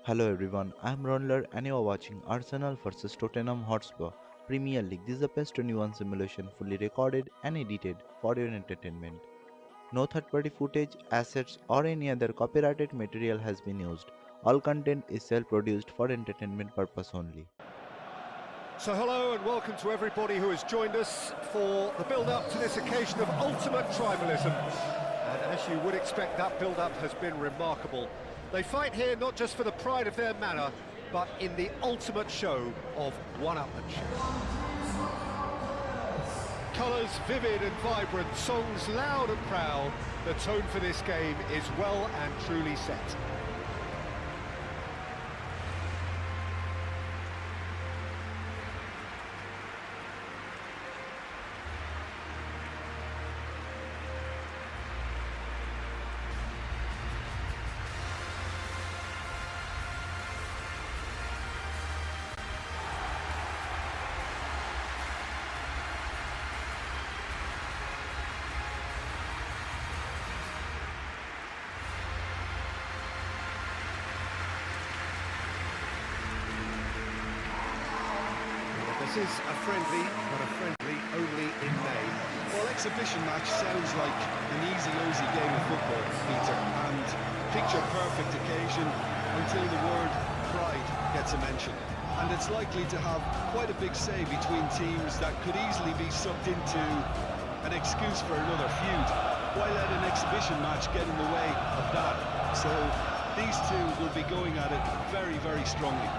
Hello everyone, I am Raundler and you are watching Arsenal vs Tottenham Hotspur Premier League. This is a PES 21 simulation fully recorded and edited for your entertainment. No third-party footage, assets or any other copyrighted material has been used. All content is self-produced for entertainment purpose only. So hello and welcome to everybody who has joined us for the build-up to this occasion of ultimate tribalism. And as you would expect, that build-up has been remarkable. They fight here not just for the pride of their manor, but in the ultimate show of one-upmanship. Colours vivid and vibrant, songs loud and proud. The tone for this game is well and truly set. This is a friendly, but a friendly only in name. Well, exhibition match sounds like an easy-ozy game of football, Peter, and picture-perfect occasion until the word pride gets a mention. And it's likely to have quite a big say between teams that could easily be sucked into an excuse for another feud. Why let an exhibition match get in the way of that? So these two will be going at it very, very strongly.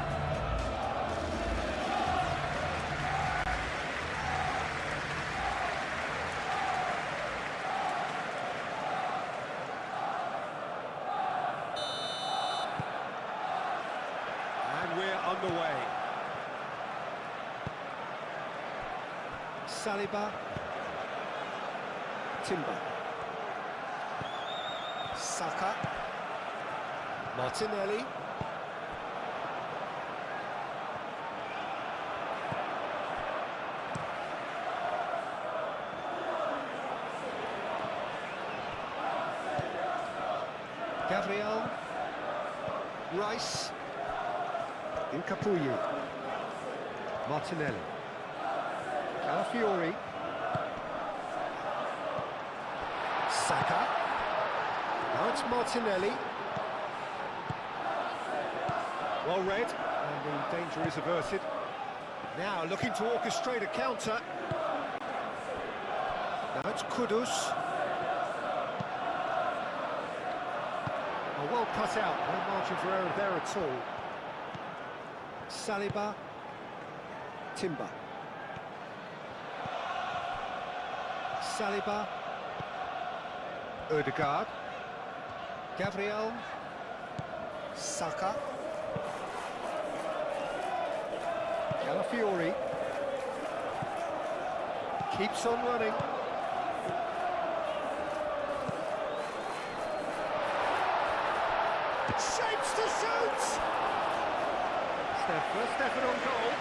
Underway. Saliba. Timber. Saka. Martinelli. Gabriel. Rice. In Capuyi. Martinelli. Calafiori. Saka. Now it's Martinelli. Well read, and the danger is averted. Now looking to orchestrate a counter. Now it's Kudus. Oh, well cut out, no margin for error there at all. Saliba, Timber, Saliba, Odegaard, Gabriel, Saka, Calafiori, keeps on running. Shapes to shoot! Their first effort on goal.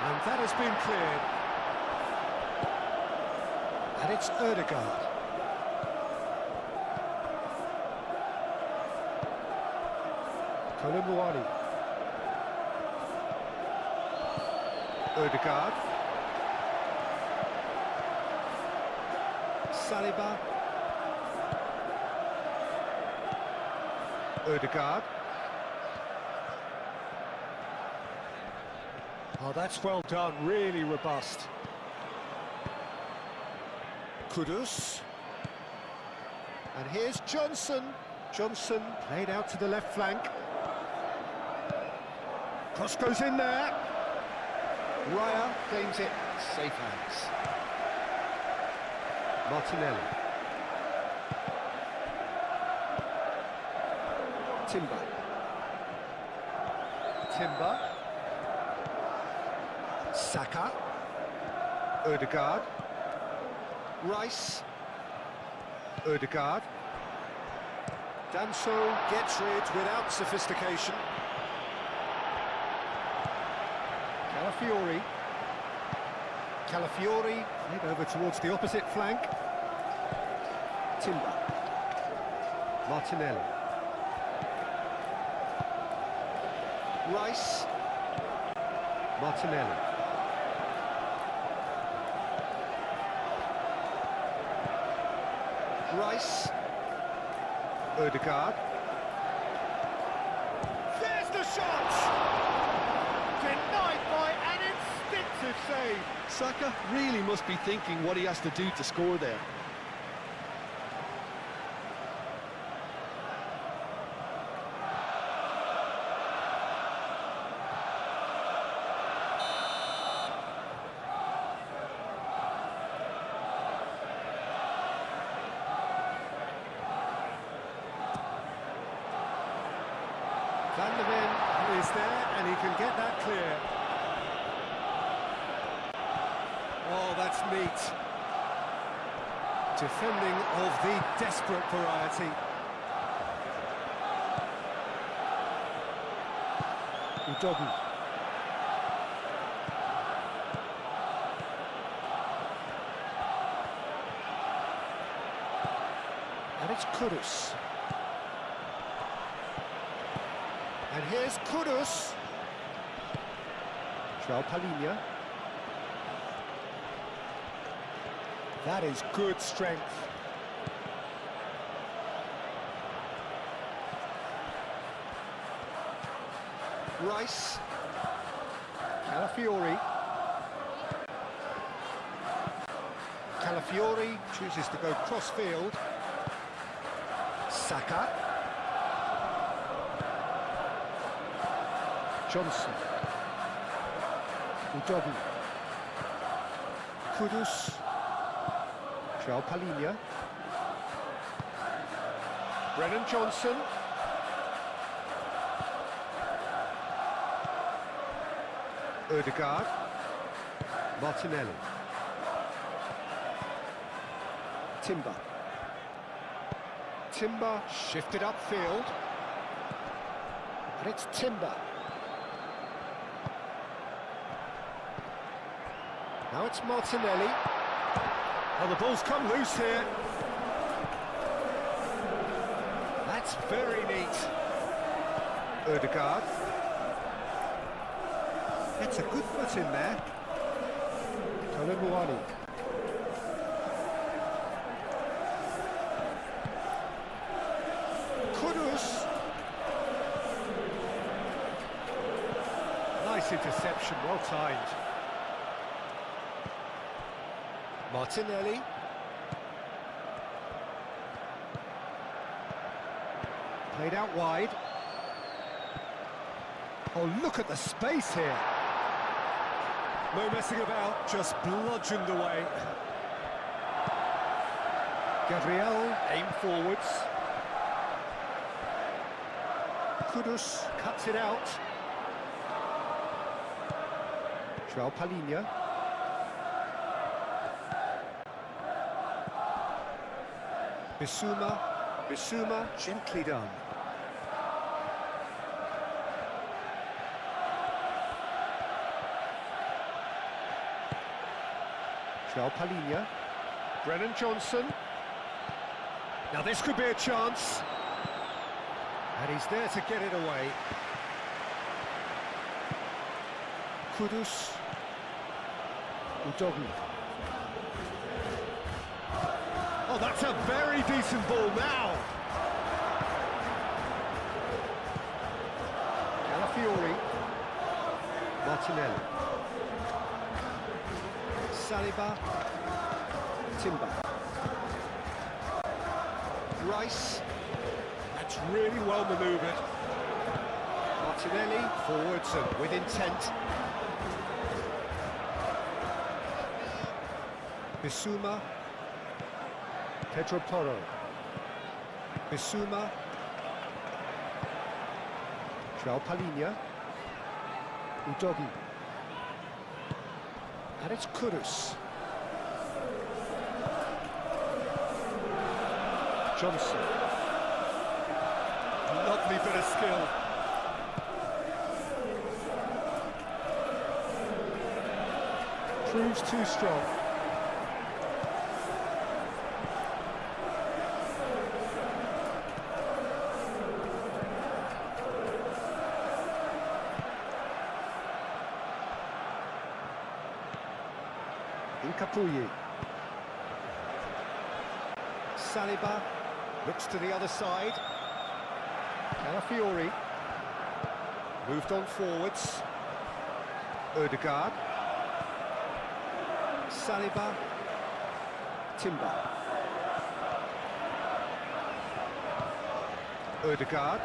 And that has been cleared. And it's Odegaard. Colomboani. Odegaard. Saliba. Odegaard. Oh, that's well done, really robust. Kudus. And here's Johnson. Johnson played out to the left flank. Cross goes in there. Raya claims it. Safe hands. Martinelli. Timber. Timber. Saka. Odegaard. Rice. Ødegaard. Danso gets rid without sophistication. Calafiori. Calafiori, played over towards the opposite flank. Timber. Martinelli. Rice. Martinelli. Rice. Ødegaard. There's the shot! Denied by an instinctive save. Saka really must be thinking what he has to do to score there. Van der Ven is there and he can get that clear. Oh, that's neat. Defending of the desperate variety. Udogu. And it's Kudus. And here's Kudus. João Palhinha. That is good strength. Rice. Calafiori. Calafiori chooses to go cross-field. Saka. Johnson. Udogu. Kudus. João Palhinha. Brennan Johnson. Ødegaard. Martinelli. Timber. Timber shifted upfield. And it's Timber. Now it's Martinelli. Oh, the ball's come loose here. That's very neat. Ødegaard. That's a good foot in there. Tolumuani. Kudus. Nice interception, well timed. Martinelli. Played out wide. Oh, look at the space here. No messing about, just bludgeoned away. Gabriel aimed forwards. Kudus cuts it out. João Palhinha. Bissouma, gently done. João Palhinha. Brennan Johnson. Now this could be a chance. And he's there to get it away. Kudus. Udogu. Oh, that's a very decent ball now. Calafiori. Martinelli. Saliba. Timber. Rice. That's really well manoeuvred. Martinelli forwards and with intent. Bissouma. Pedro Porro. Bissouma. João Palhinha. Udogu. And it's Kudus. Johnson. Lovely bit of skill. Proves too strong. Incapuyi. Saliba looks to the other side. Calafiori moved on forwards. Ødegaard. Saliba. Timber. Ødegaard.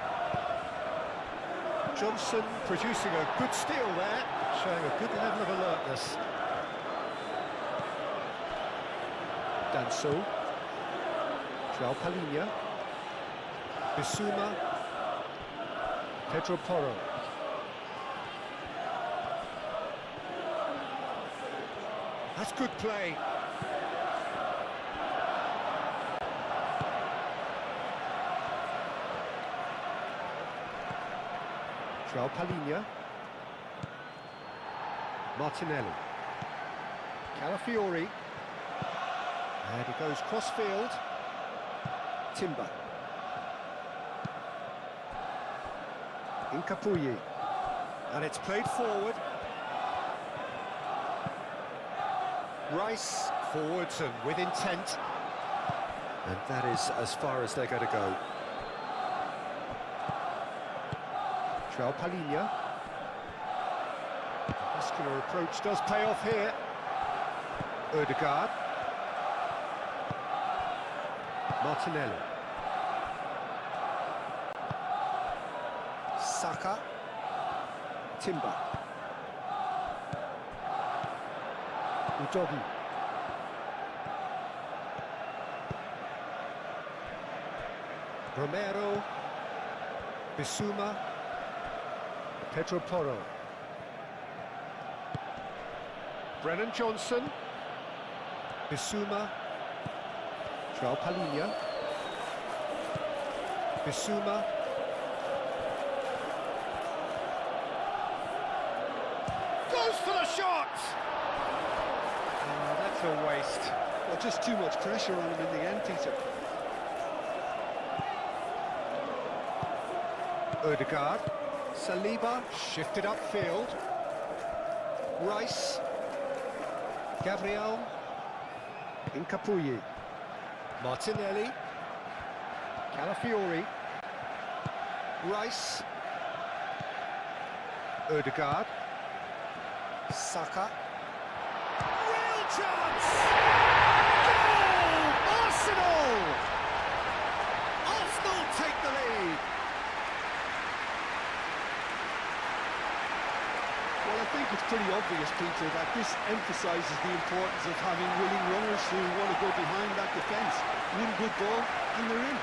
Johnson producing a good steal there, showing a good level of alertness. Danso. João Palhinha. Bissouma. Pedro Porro. That's good play. João Palhinha. Martinelli. Calafiori. And he goes cross-field. Timber. Incapuyi. And it's played forward. Rice forwards and with intent. And that is as far as they're going to go. João Palhinha. Muscular approach does pay off here. Ødegaard. Martinelli. Saka. Timber. Udogi. Romero. Bissouma. Pedro Porro. Brennan Johnson. Bissouma. João Palhinha. Bissouma. Goes for the shot! Oh, that's a waste. Well, just too much pressure on him in the end, Peter. Ødegaard. Saliba shifted upfield. Rice. Gabriel. Incapuyi. Martinelli. Calafiori. Rice. Ødegaard. Saka. Real chance! Goal! Arsenal! Arsenal take the lead. Well, I think it's pretty obvious, Peter, that this emphasises the importance of having willing runners who want to go behind that defence. One good ball, and they're in.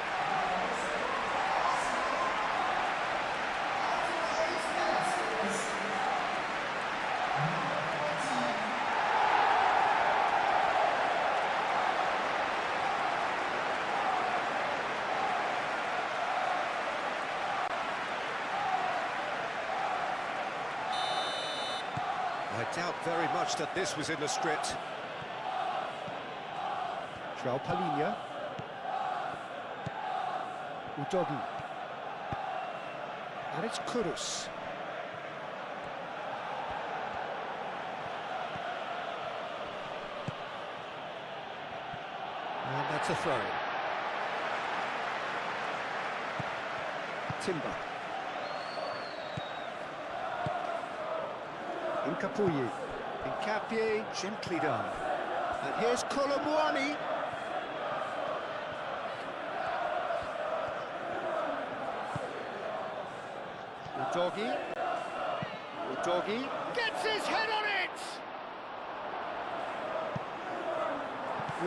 I doubt very much that this was in the script. João Palhinha. Udogi. And it's Kudus. And that's a throw. Timber. Incapuyi. Incapié, gently done. And here's Colomboani. Udogi. Udogi gets his head on it!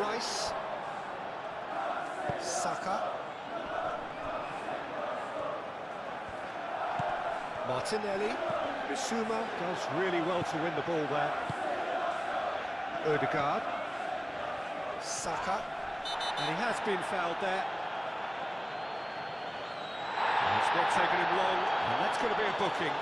Rice. Saka. Martinelli. Bissouma does really well to win the ball there. Ødegaard. Saka. And he has been fouled there. not taken him long, and that's going to be a booking.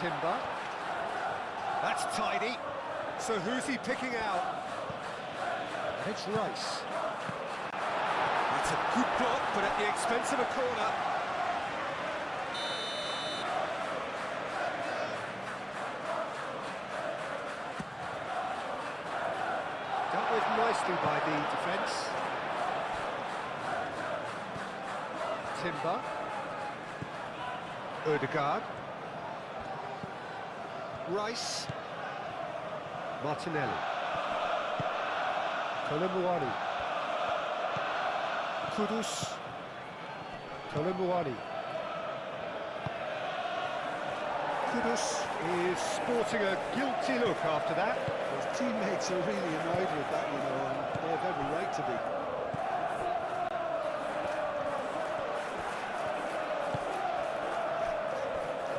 Timber. That's tidy. So who's he picking out? And it's Rice. That's a good block, but at the expense of a corner. Dealt with nicely by the defence. Timber. Odegaard. Rice. Martinelli. Kolomuani. Kudus. Kolomuani. Kudus is sporting a guilty look after that. His teammates are really annoyed with that, you know, and they have every right to be.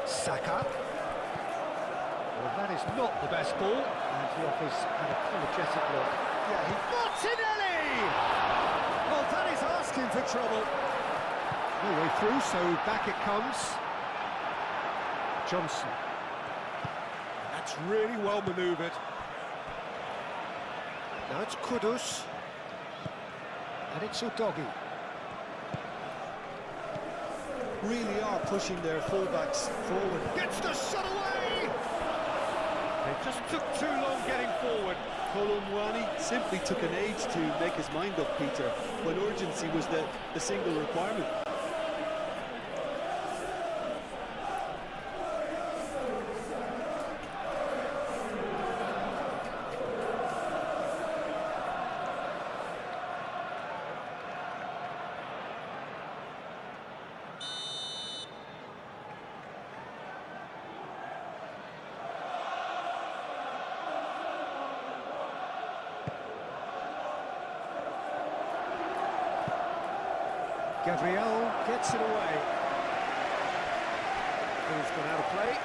Saka. Well, that is not the best ball, and he offers an apologetic look. Yeah, Martinelli! Well, that is asking for trouble. No way through, so back it comes. Johnson. That's really well manoeuvred. Now it's Kudus. And it's Udogi. really are pushing their fullbacks forward. Gets the shot away! It just took too long getting forward. Kolomuani simply took an age to make his mind up, Peter, when urgency was the single requirement. Gabriel gets it away. Ball's gone out of play.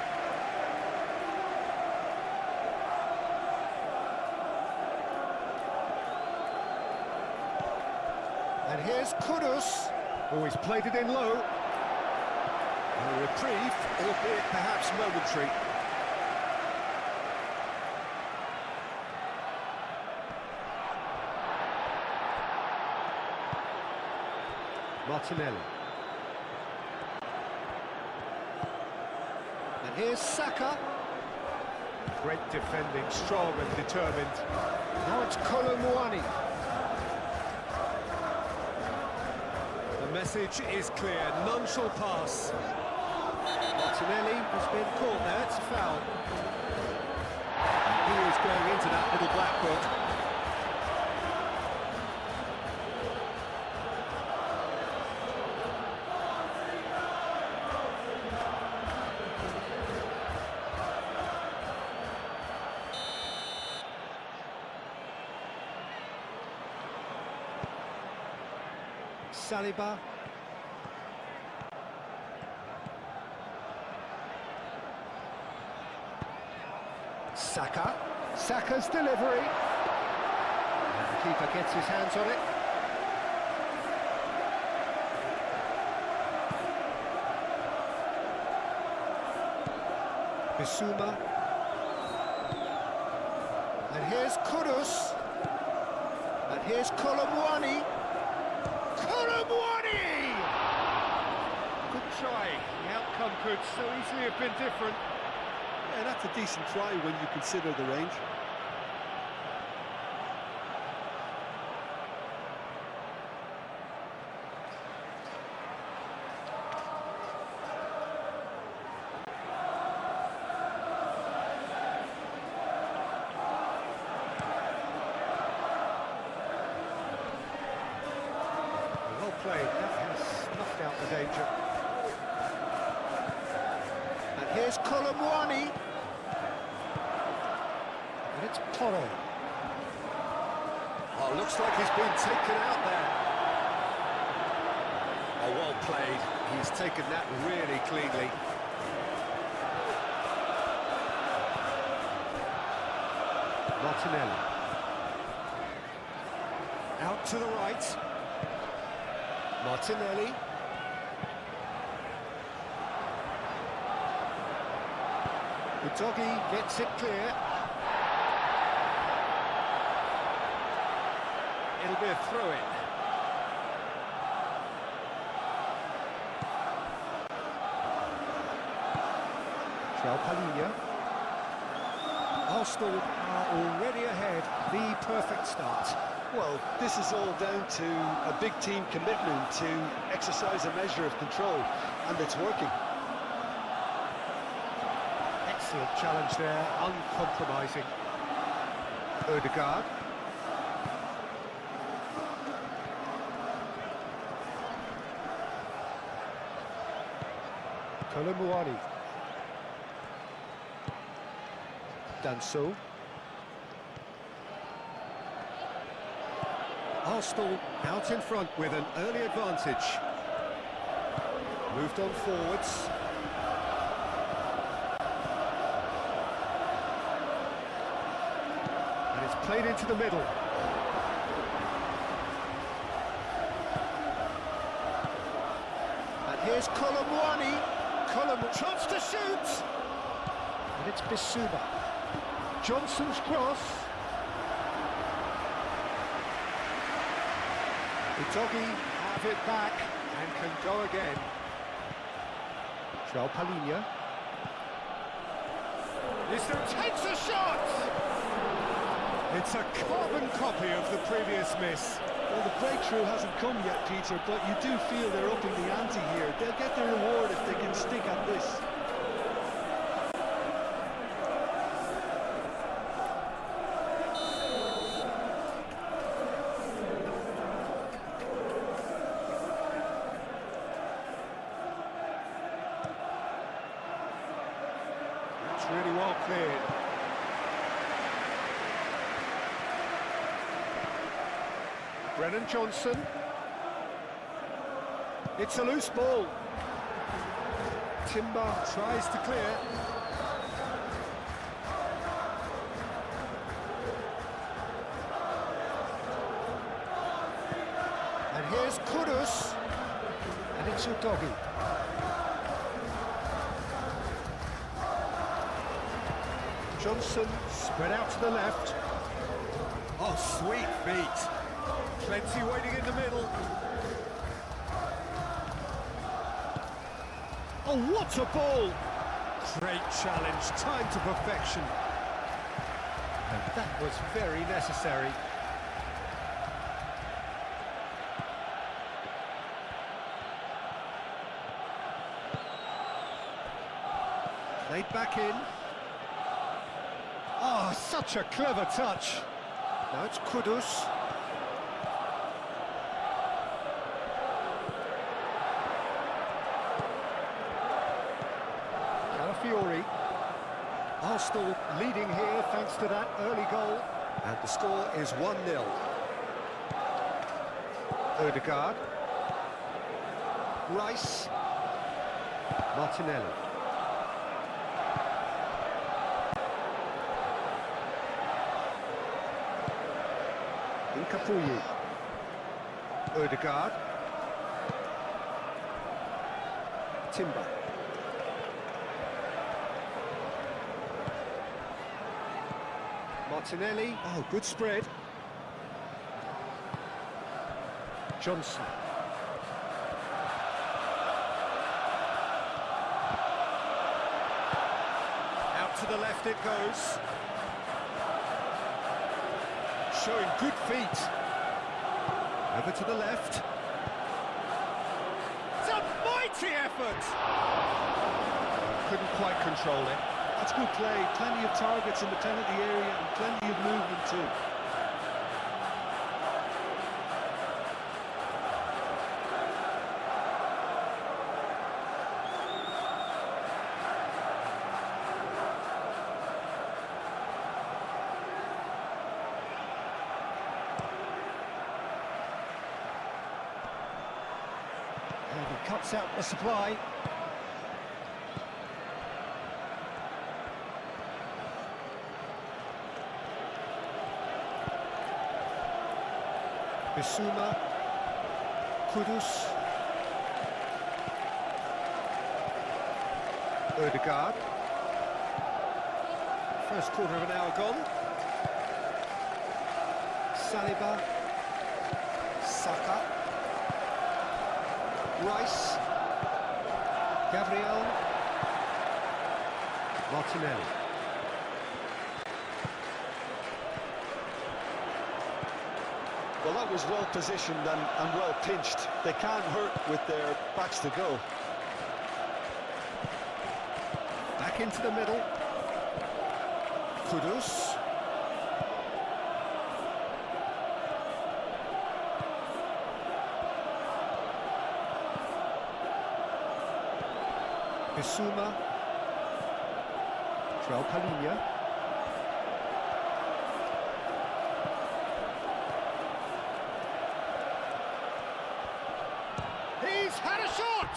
And here's Kudus, who has played it in low. A reprieve, albeit perhaps momentary. Martinelli. And here's Saka. Great defending, strong and determined. Now it's Kolomuani. The message is clear, none shall pass. Martinelli has been caught there, it's a foul. He is going into that little black book. Saliba. Saka. Saka's delivery. And the keeper gets his hands on it. Bissouma. And here's Kudus. And here's Kolomuani. Kolomuani! Good try. The outcome could so easily have been different. Yeah, that's a decent try when you consider the range. Well played, that has snuffed out the danger. And here's Kolomuani. And it's Porro. Oh, looks like he's been taken out there. Oh, well played. He's taken that really cleanly. Martinelli. Out to the right. Martinelli. Udogie gets it clear. It'll be a throw-in. Palhinha. Arsenal are already ahead. The perfect start. Well, this is all down to a big team commitment to exercise a measure of control, and it's working. Excellent challenge there, uncompromising. Odegaard. Kolomuani. Danso. Arsenal out in front with an early advantage. Moved on forwards. And it's played into the middle. And here's Kolomuani. Chance to shoot! And it's Bissouma. Johnson's cross. Udogie have it back and can go again. Palhinha. Takes a shot! It's a carbon copy of the previous miss. Well, the breakthrough hasn't come yet, Peter, but you do feel they're upping the ante here. They'll get their reward if they can stick at this. That's really well cleared. Brennan Johnson. It's a loose ball. Timber tries to clear. And here's Kudus. And it's Udogie. Johnson spread out to the left. Oh, sweet feet. Plenty waiting in the middle. Oh, what a ball! Great challenge, timed to perfection. And that was very necessary. Played back in. Oh, such a clever touch. Now it's Kudus. Fiori. Arsenal leading here thanks to that early goal. And the score is 1-0. Odegaard. Rice. Martinelli. Incapuyi. Odegaard. Timber. Martinelli, oh, good spread. Johnson. Out to the left it goes. Showing good feet. Over to the left. It's a mighty effort! Couldn't quite control it. That's good play. Plenty of targets in the penalty area and plenty of movement too. He cuts out the supply. Bissouma, Kudus, Ødegaard. First quarter of an hour gone. Saliba, Saka, Rice, Gabriel, Martinelli. Well, that was well positioned and well pinched. They can't hurt with their backs to goal. Back into the middle. Kudus. Bissouma. Palinha. He's had a shot!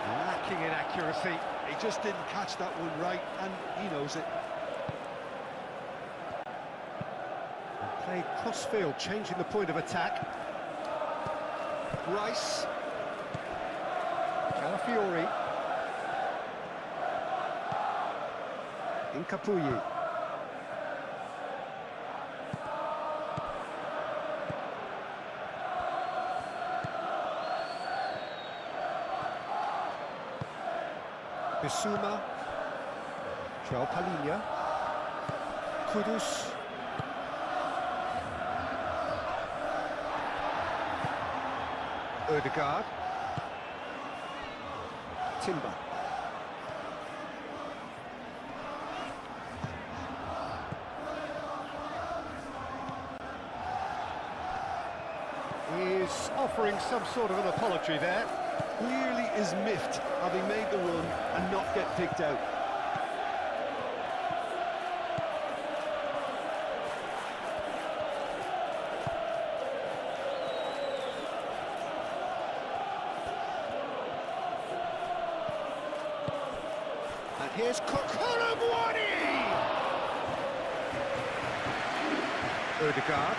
Lacking in accuracy. He just didn't catch that one right, and he knows it. Played cross-field, changing the point of attack. Rice. Calafiori. Incapuyi. Bissouma. Palinha. Kudus. Ødegaard. Timber. He's offering some sort of an apology there. Clearly is miffed, having made the run and not get picked out. And here's Kokolomwani! Ødegaard.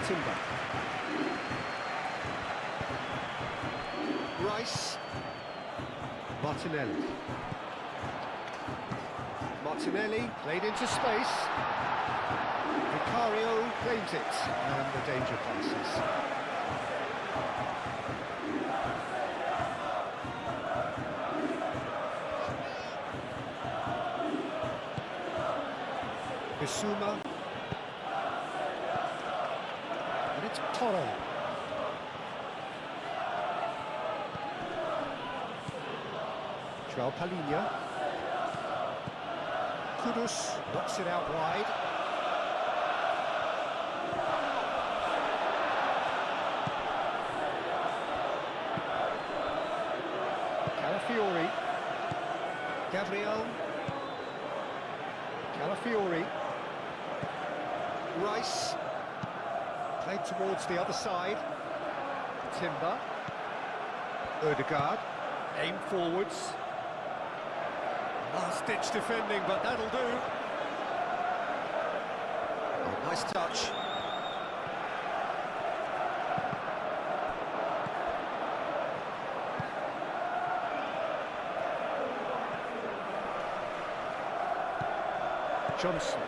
Timber. Rice. Martinelli. Martinelli played into space. Vicario claims it, and the danger passes. Bissouma. And it's Toro. Palinha. Kudus knocks it out wide. Calafiori. Gabriel. Calafiori. Rice. Played towards the other side. Timber. Ødegaard. Aim forwards. Last-ditch defending, but that'll do. Oh, nice touch. Johnson.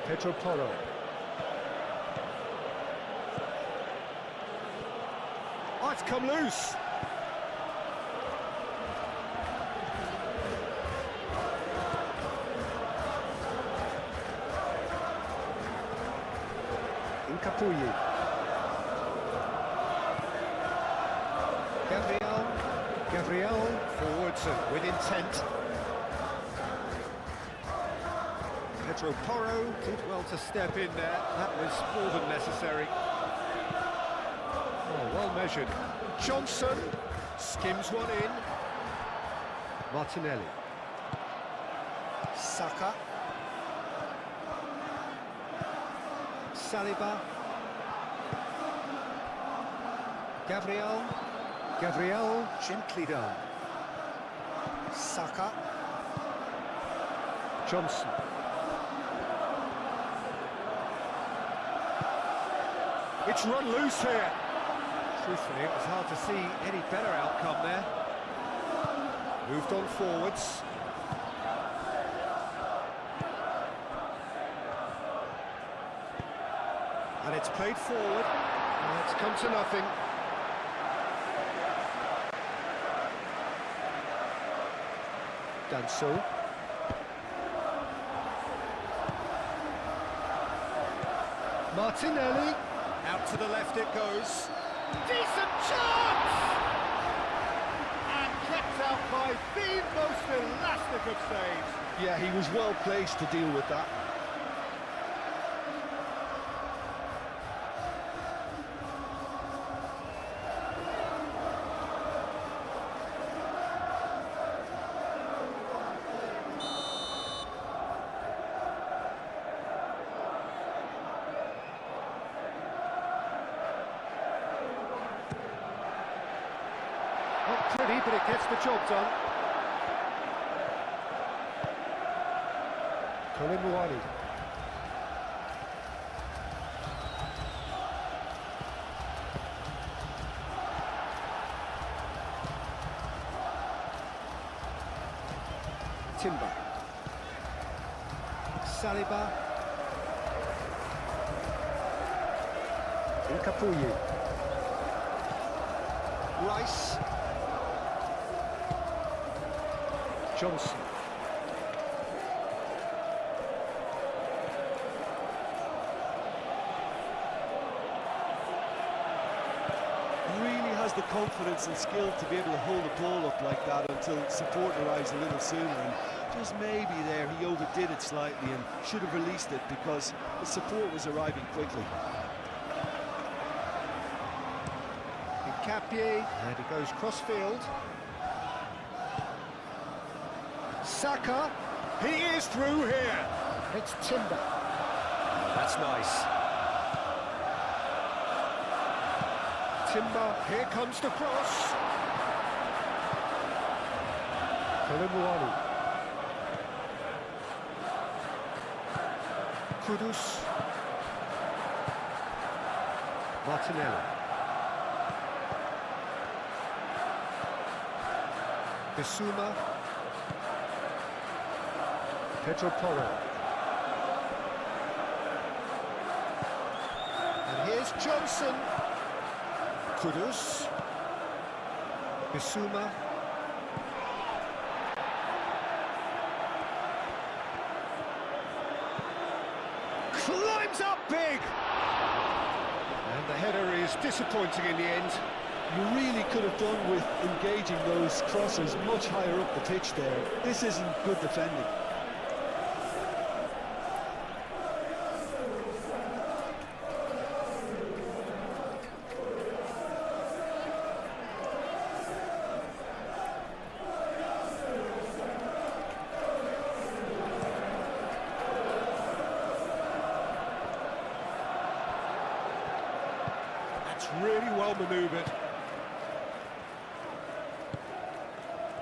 Pedro Porro. Oh, it's come loose. Incapuyi. Gabriel forwards and with intent. Pedro Porro did well to step in there. That was more than necessary. Oh, well measured. Johnson skims one in. Martinelli. Saka. Saliba. Gabriel, gently done. Saka. Johnson. It's run loose here. Truthfully, it was hard to see any better outcome there. Moved on forwards. And it's played forward. And it's come to nothing. Danso. Martinelli. Out to the left it goes. Decent chance! And kept out by the most elastic of saves. Yeah, he was well placed to deal with that. Not pretty, but it gets the job done. Colin Muani. Timber. Saliba. Nkapuyi. Rice. Johnson. Really has the confidence and skill to be able to hold the ball up like that until support arrives a little sooner, and just maybe there he overdid it slightly and should have released it because the support was arriving quickly. Capie, and he goes cross-field. Saka, he is through here. It's Timber. Oh, that's nice. Timber, here comes the cross. Kolomuani. Kudus. Martinelli. Bissouma. Pedro Porro. And here's Johnson. Kudus. Bissouma. Climbs up big. And the header is disappointing in the end. You really could have done with engaging those crossers much higher up the pitch there. This isn't good defending. That's really well manoeuvred.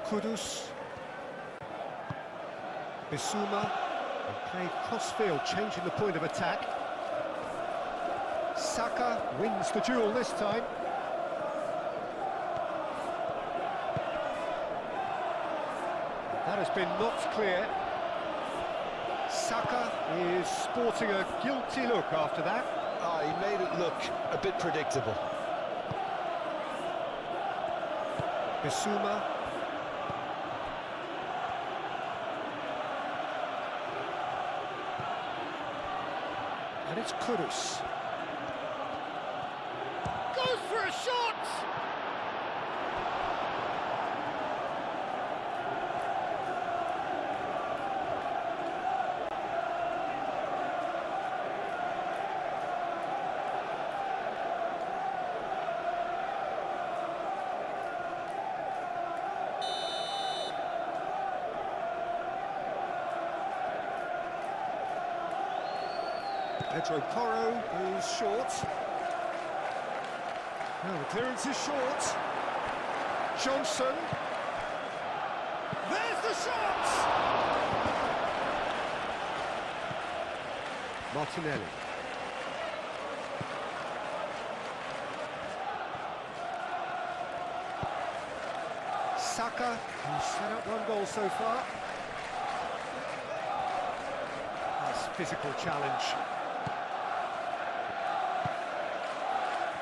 Kudus. Bissouma. And played cross-field, changing the point of attack. Saka wins the duel this time. That has been knocked clear. Saka is sporting a guilty look after that. He made it look a bit predictable. Bissouma. And it's Kudus. Goes for a shot! Pedro Porro, who's short. Now the clearance is short. Johnson. There's the shot! Martinelli. Saka, who's set up one goal so far. Nice physical challenge.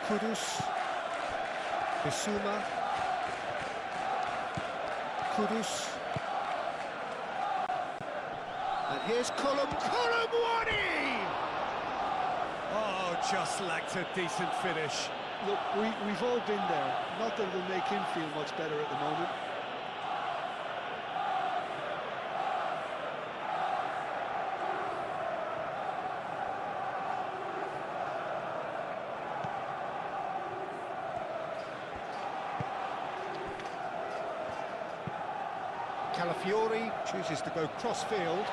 Kudus. Bissouma. Kudus. And here's Colomboani! Oh, just lacked a decent finish. Look, we've all been there. Not that it'll make him feel much better at the moment. Calafiori chooses to go cross-field.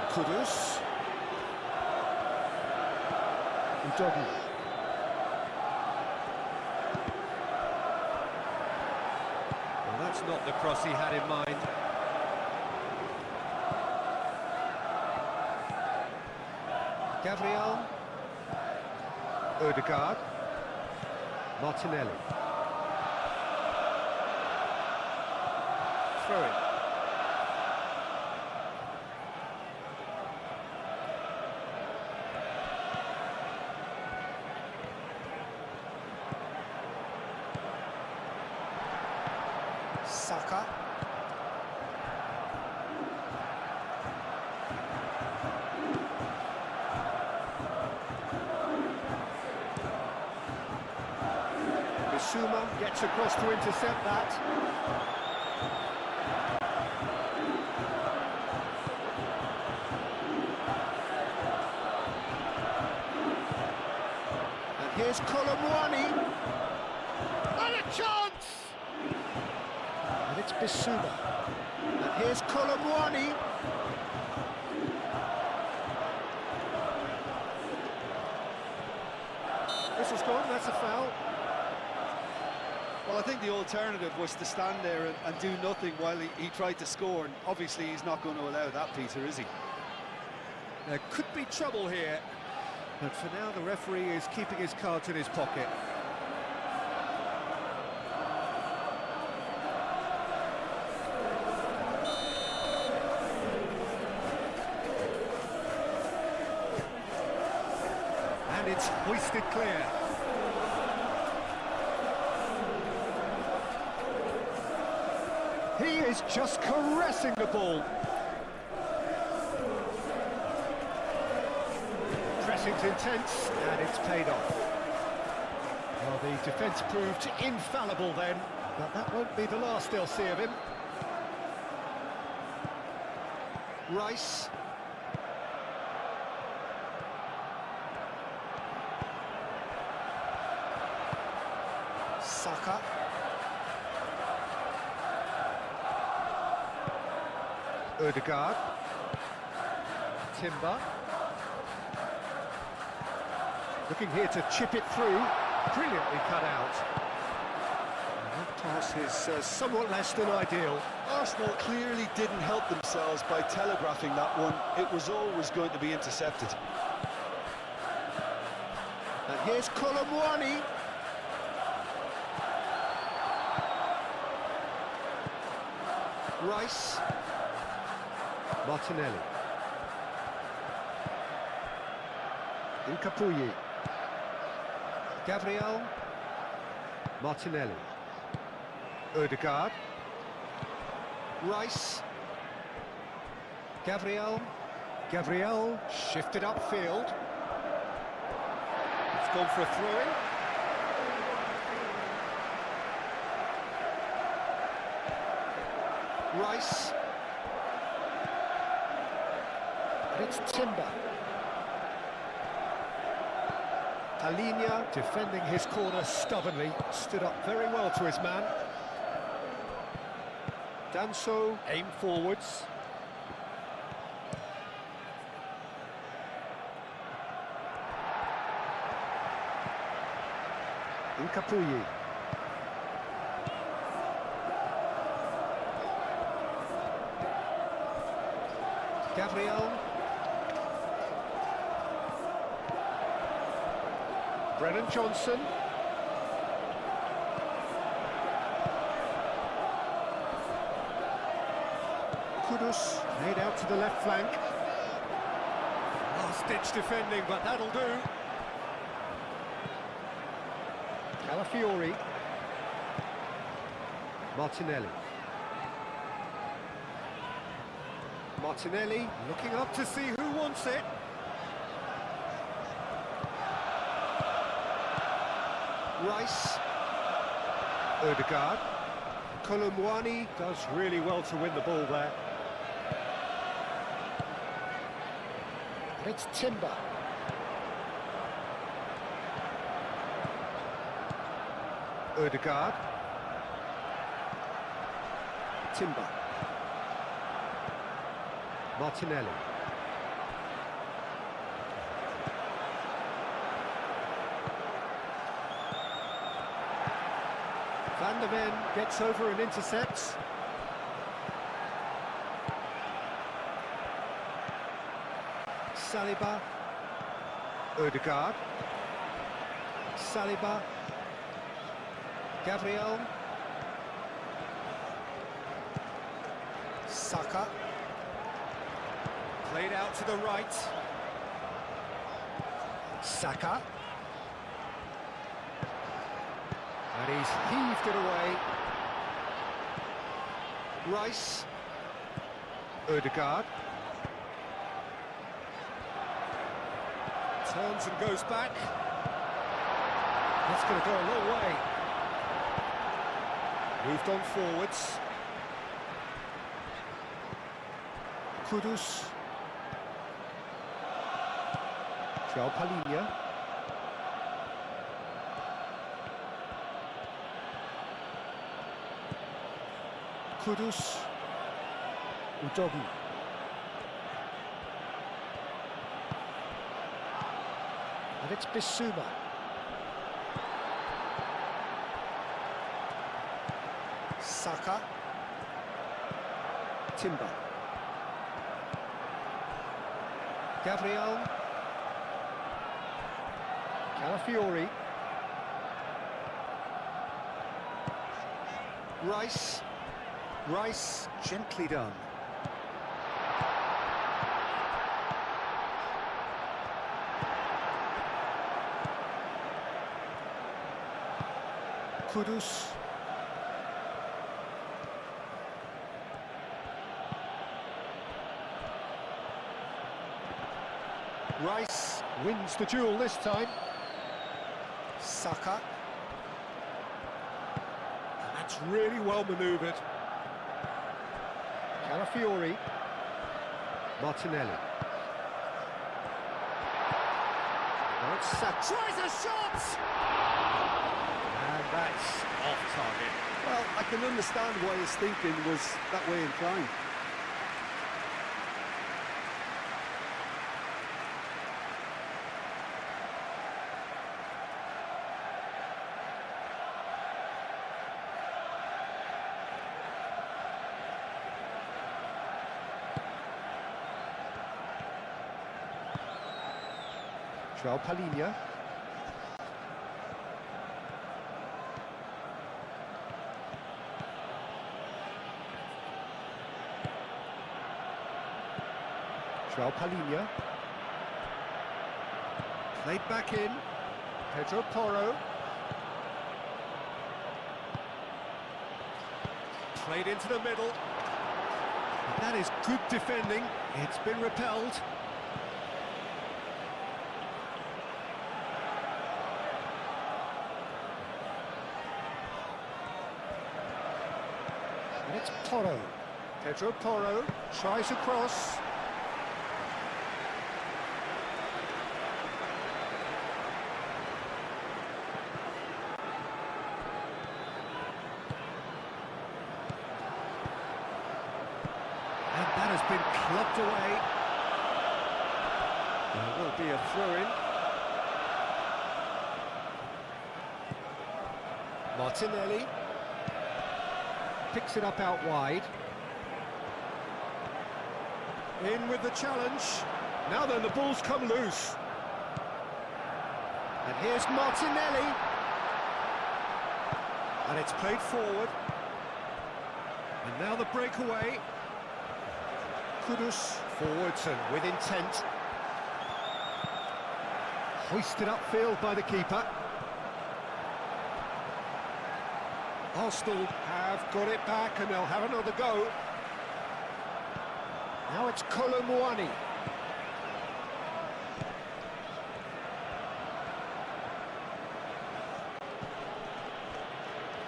Kudus. Udogie. Well, that's not the cross he had in mind. Gabriel. Odegaard. Martinelli. Throw it. Saka. Bissouma gets across to intercept that. And here's Colomboani. And a chance! And it's Bissouma. And here's Colomboani. This has gone, that's a foul. Well, I think the alternative was to stand there and do nothing while he tried to score, and obviously he's not going to allow that, Peter, is he? There could be trouble here, but for now the referee is keeping his cards in his pocket. And it's hoisted clear. He is just caressing the ball. Pressing's intense, and it's paid off. Well, the defence proved infallible then, but that won't be the last they'll see of him. Rice. Saka. Odegaard. Timber. Looking here to chip it through. Brilliantly cut out. And that pass is somewhat less than ideal. Arsenal clearly didn't help themselves by telegraphing that one. It was always going to be intercepted. And here's Colomboani. Rice. Martinelli. Incapuyi. Gabriel. Martinelli. Odegaard. Rice. Gabriel. Gabriel shifted upfield. It's gone for a throw-in. Rice. And it's Timber. Alinia defending his corner stubbornly, stood up very well to his man. Danso aim forwards. Incapuyi. Gabriel. Brennan Johnson. Kudus made out to the left flank. Last-ditch defending, but that'll do. Calafiori. Martinelli. Martinelli looking up to see who wants it. Rice. Odegaard. Kolomwani does really well to win the ball there. It's Timber. Odegaard. Timber. Martinelli. Van der Ven gets over and intercepts. Saliba. Odegaard. Saliba. Gabriel. Saka. Played out to the right. Saka. And he's heaved it away. Rice. Odegaard. Turns and goes back. That's going to go a long way. Moved on forwards. Kudus. João Palhinha. Kudus. Udogi. And it's Bissouma. Saka. Timber. Gabriel. Calafiori. Rice. Rice, gently done. Kudus. Rice wins the duel this time. Saka. And that's really well manoeuvred. Calafiori. Martinelli. Now it's Saka. Tries a shot! And that's off target. Well, I can understand why his thinking was that way inclined. João Palhinha. João Palhinha. Played back in. Pedro Porro. Played into the middle. And that is good defending. It's been repelled. And it's Porro. Pedro Porro tries across. And that has been clubbed away. There will be a throw-in. Martinelli picks it up out wide. In with the challenge. Now then, the ball's come loose. And here's Martinelli. And it's played forward. And now the breakaway. Kudus forwards and with intent. Hoisted upfield by the keeper. Arsenal have got it back and they'll have another go. Now it's Colomwani.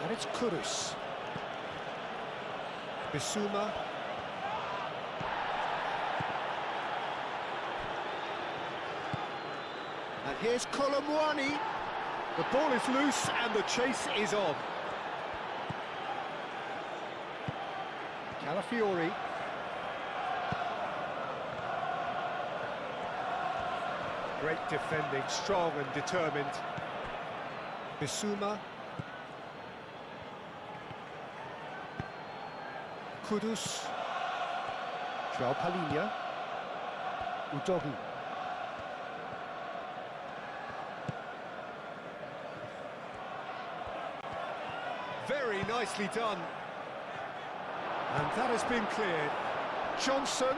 And it's Kudus. Bissouma. And here's Colomwani. The ball is loose and the chase is on. Calafiori. Great defending, strong and determined. Bissouma. Kudus. João Palhinha. Udogi. Very nicely done. And that has been cleared. Johnson.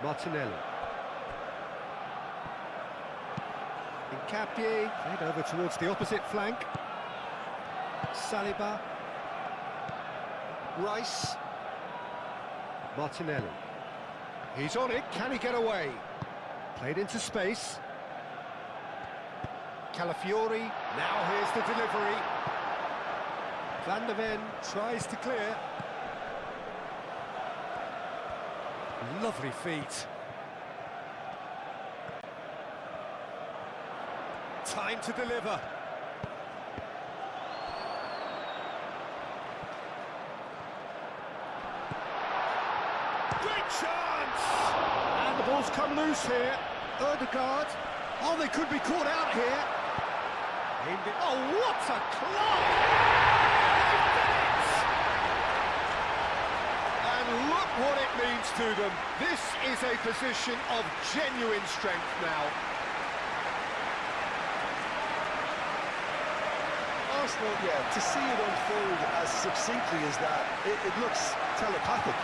Martinelli. Nkapie, played over towards the opposite flank. Saliba. Rice. Martinelli. He's on it, can he get away? Played into space. Calafiori, now here's the delivery. Van der Ven tries to clear. Lovely feet. Time to deliver. Great chance! And the ball's come loose here. Ødegaard. Oh, they could be caught out here. Oh, what a clock! And look what it means to them. This is a position of genuine strength now. Arsenal, yeah, to see it unfold as succinctly as that, it looks telepathic.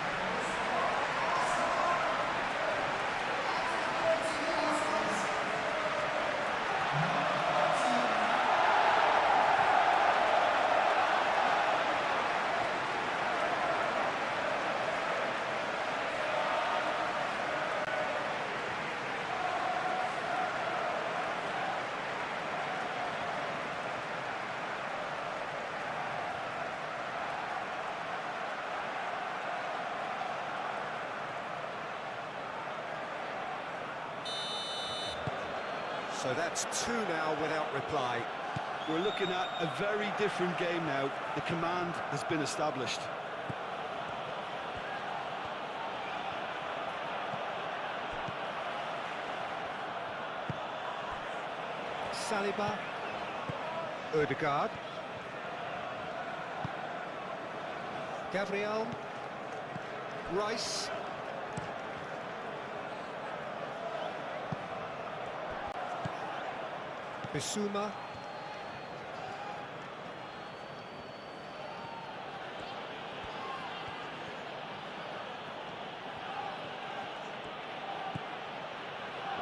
So that's two now without reply. We're looking at a very different game now. The command has been established. Saliba. Ødegaard. Gabriel. Rice. Bissouma.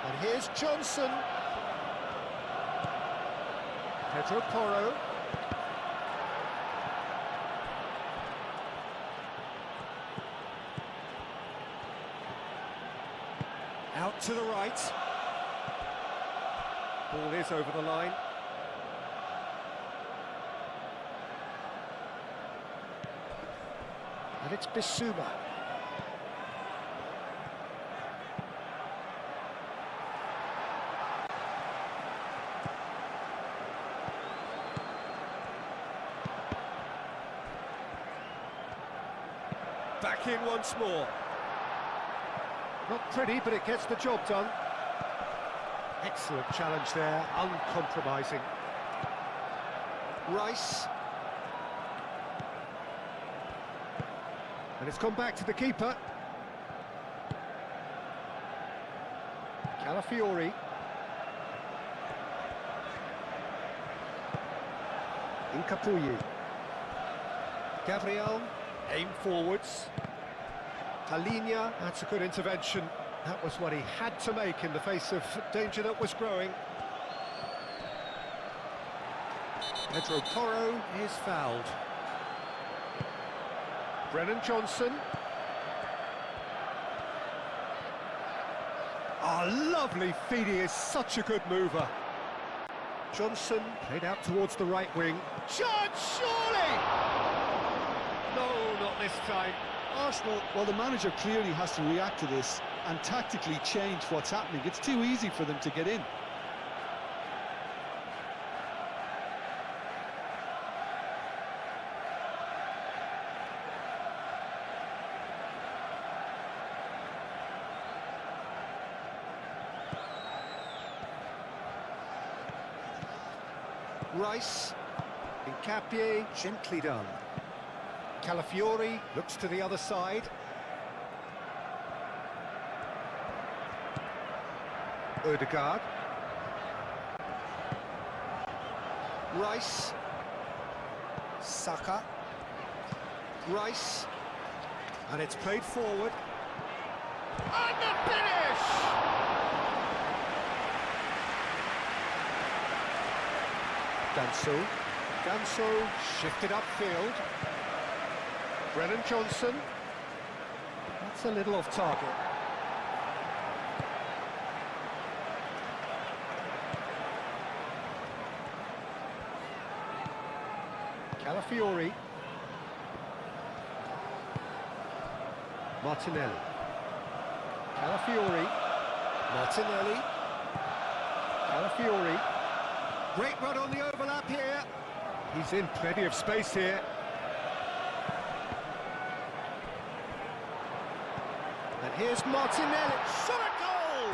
And here's Johnson. Pedro Porro. Out to the right. Ball is over the line. And it's Bissouma. Back in once more. Not pretty, but it gets the job done. Excellent challenge there, uncompromising. Rice. And it's gone back to the keeper. Calafiori. Incapuyi. Gabriel, aim forwards. Palinha, that's a good intervention. That was what he had to make in the face of danger that was growing. Pedro Porro is fouled. Brennan Johnson. Lovely feed, he is such a good mover. Johnson played out towards the right wing. Chance, surely! No, not this time. Arsenal, well, the manager clearly has to react to this and tactically change what's happening. It's too easy for them to get in. Rice, Incapié, gently done. Calafiori looks to the other side. Ødegaard. Rice. Saka. Rice. And it's played forward. And the finish! Danso shifted upfield. Brennan Johnson. That's a little off target. Calafiori. Martinelli. Calafiori. Martinelli. Calafiori. Great run on the overlap here. He's in plenty of space here. And here's Martinelli. Shot a goal!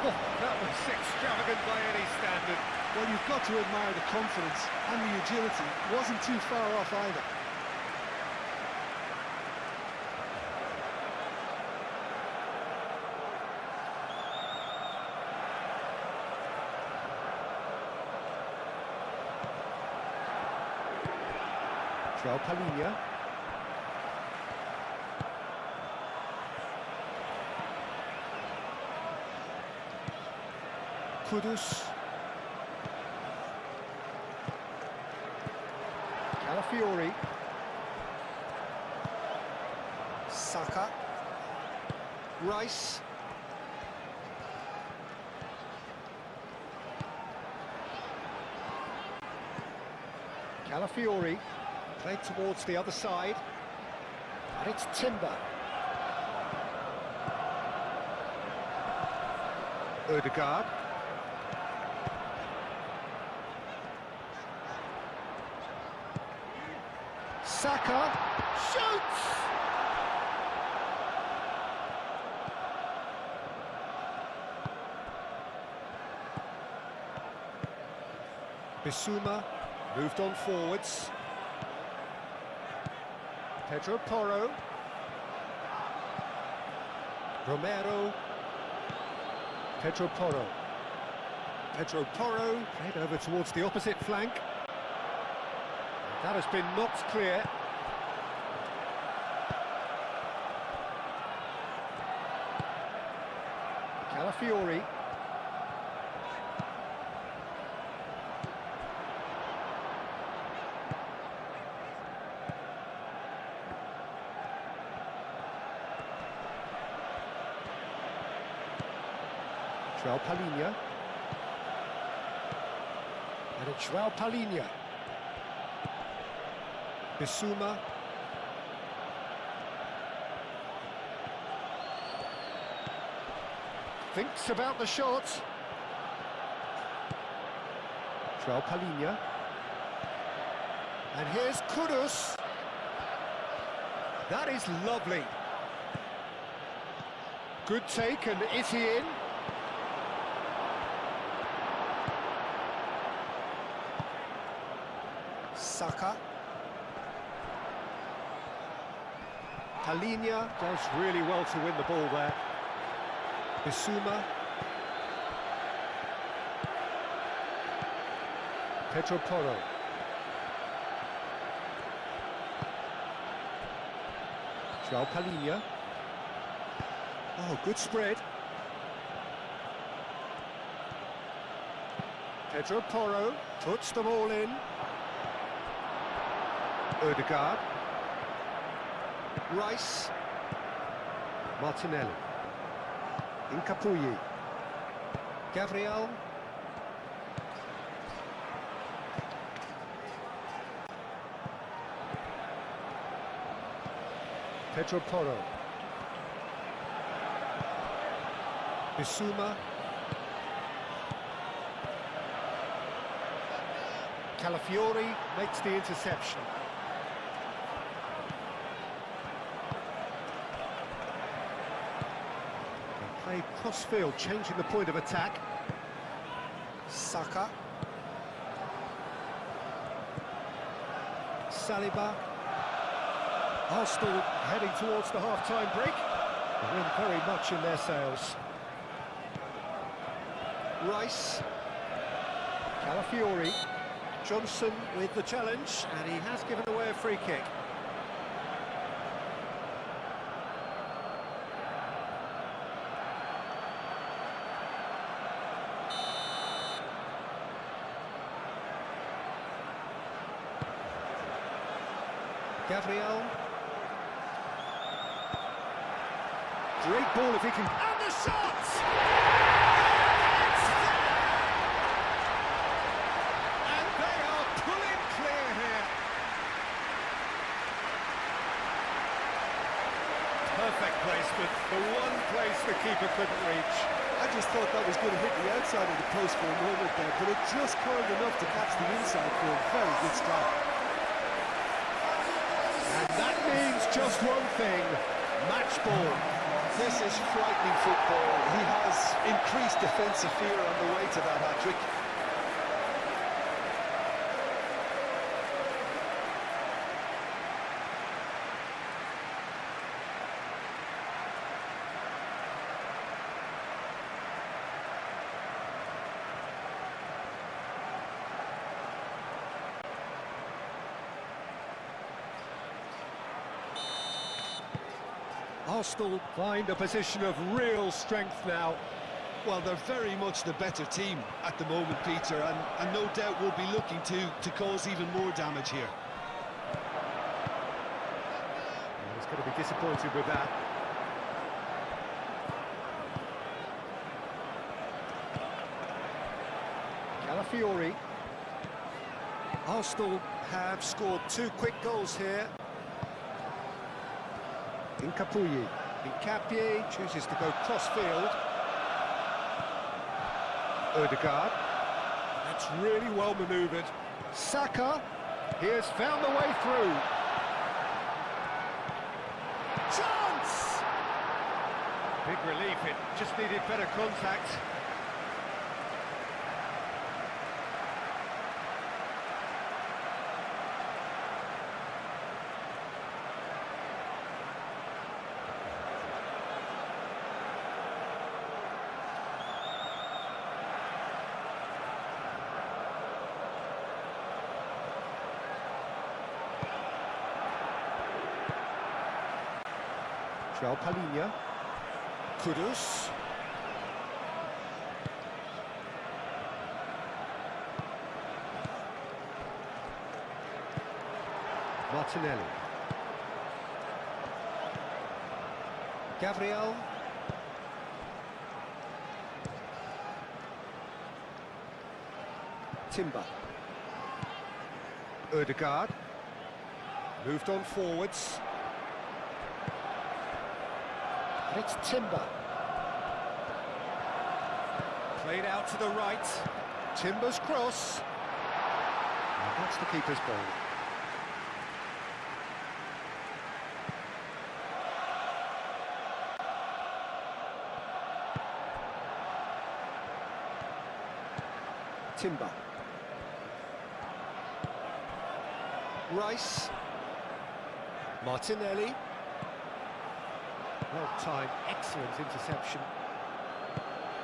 Oh, that was extravagant by any standard. Well, you've got to admire the confidence and the agility. It wasn't too far off either. Palinha. Kudus. Calafiori. Saka. Rice. Calafiori. Played towards the other side. And it's Timber. Ødegaard. Saka shoots! Bissouma moved on forwards. Pedro Porro. Romero. Pedro Porro. Pedro Porro played over towards the opposite flank. That has been knocked clear. Calafiori. Palinha. And it's Palinha. Bissouma. Thinks about the shot. Palinha. And here's Kudus. That is lovely. Good take, and is he in? Saka. Palhinha does really well to win the ball there. Bissouma. Pedro Porro. João Palhinha. Oh, good spread. Pedro Porro puts them all in. Odegaard. Rice. Martinelli. Incapuyi. Gabriel. Pedro Porro. Bissouma. Calafiori makes the interception. They play cross-field, changing the point of attack. Saka. Saliba. Arsenal heading towards the half-time break. The wind very much in their sails. Rice. Calafiori. Johnson with the challenge, and he has given away a free kick. Gabriel. Great ball if he can... And the shots! And they are pulling clear here. Perfect placement, the one place the keeper couldn't reach. I just thought that was going to hit the outside of the post for a moment there, but it just curled enough to catch the inside for a very good strike. And that means just one thing, match ball. This is frightening football. He has increased defensive fear on the way to that hat-trick. Arsenal find a position of real strength now. Well, they're very much the better team at the moment, Peter, and no doubt will be looking to cause even more damage here. He's going to be disappointed with that. Calafiori. Arsenal have scored 2 quick goals here. Incapuyi. Incapié chooses to go cross-field. Odegaard. That's really well manoeuvred. Saka. He has found the way through. Chance! Big relief, it just needed better contact. João Palhinha. Kudus. Martinelli. Gabriel. Timber. Odegaard. Moved on forwards. And it's Timber. Played out to the right. Timber's cross. And that's the keeper's ball. Timber. Rice. Martinelli. Well timed, excellent interception.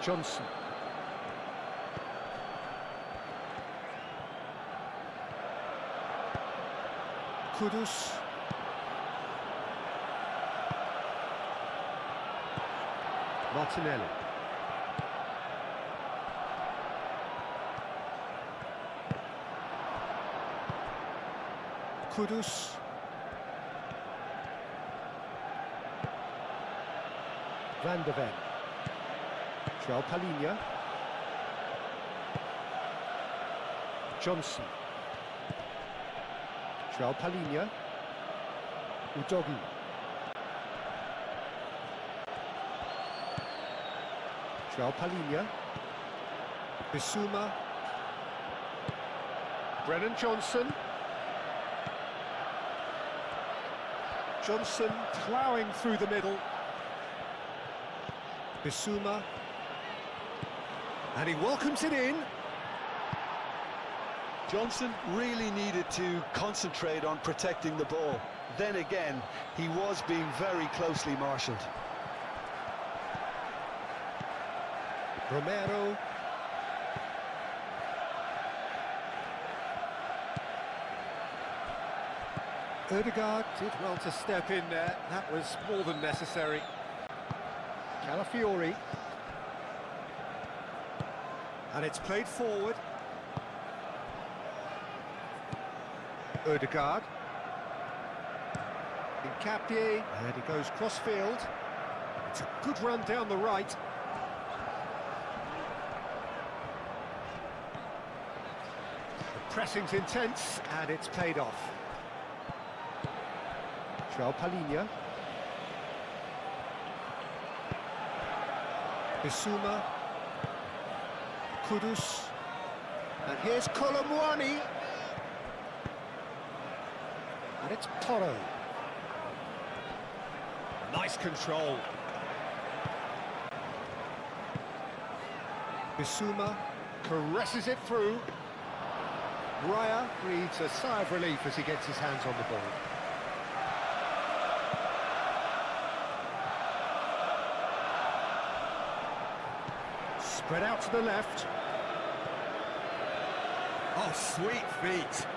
Johnson. Kudus. Martinelli. Kudus. Van de Ven. João Palhinha. Johnson. João Palhinha. Udogi. João Palhinha. Bissouma. Brennan Johnson. Johnson ploughing through the middle. Bissouma. And he welcomes it in. Johnson really needed to concentrate on protecting the ball. Then again, he was being very closely marshalled. Romero. Ødegaard did well to step in there. That was more than necessary. Calafiori. And it's played forward. Ødegaard. Nkapie, and he goes cross-field. It's a good run down the right. The pressing's intense, and it's paid off. João Palhinha. Bissouma. Kudus. And here's Colomwani. And it's Porro. Nice control. Bissouma caresses it through. Raya breathes a sigh of relief as he gets his hands on the ball. Spread out to the left. Oh, sweet feet.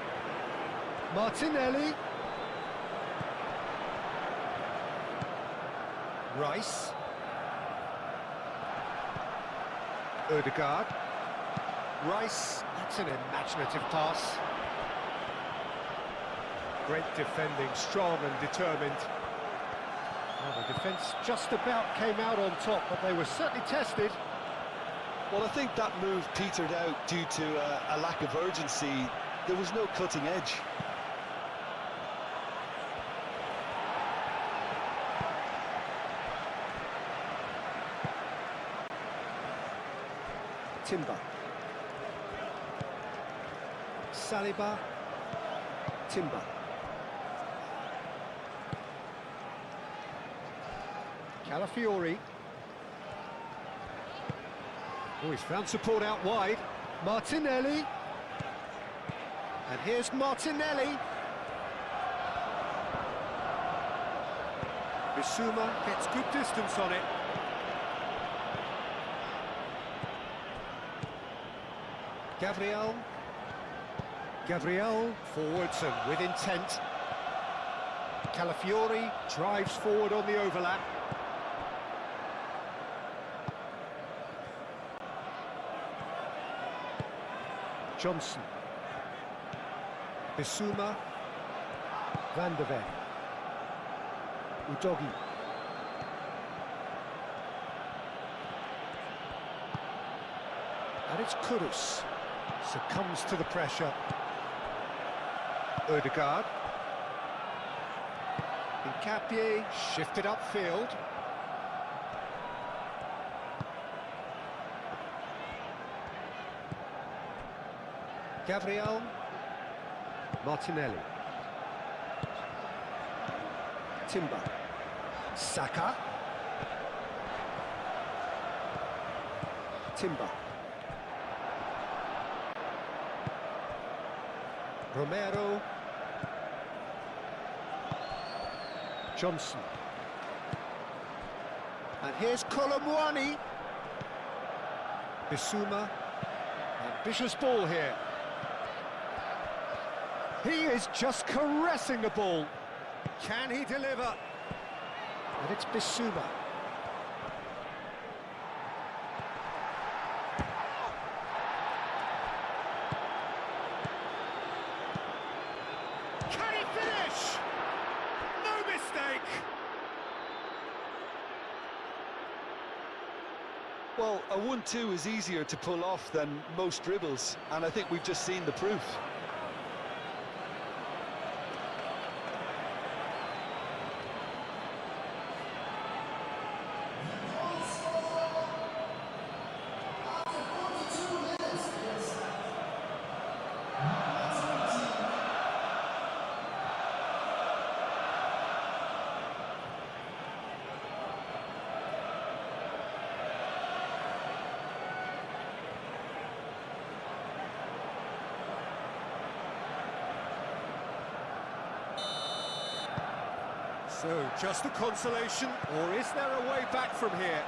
Martinelli. Rice. Ødegaard. Rice. That's an imaginative pass. Great defending, strong and determined. Well, the defence just about came out on top, but they were certainly tested. Well, I think that move petered out due to a lack of urgency. There was no cutting edge. Timber. Saliba. Timber. Calafiori. Oh, he's found support out wide. Martinelli. And here's Martinelli. Bissouma gets good distance on it. Gabriel forwards and with intent. Calafiori drives forward on the overlap. Johnson. Bissouma. Van de Ven. Udogi. And it's Kudus. Succumbs to the pressure. Ødegaard. Nkapie shifted upfield. Gabriel. Martinelli. Timber. Saka. Romero. Johnson. And here's Colomwani. Bissouma. Ambitious ball here. He is just caressing the ball. Can he deliver? And it's Bissouma. Can he finish? No mistake. Well, a 1-2 is easier to pull off than most dribbles, and I think we've just seen the proof. So, just a consolation, or is there a way back from here?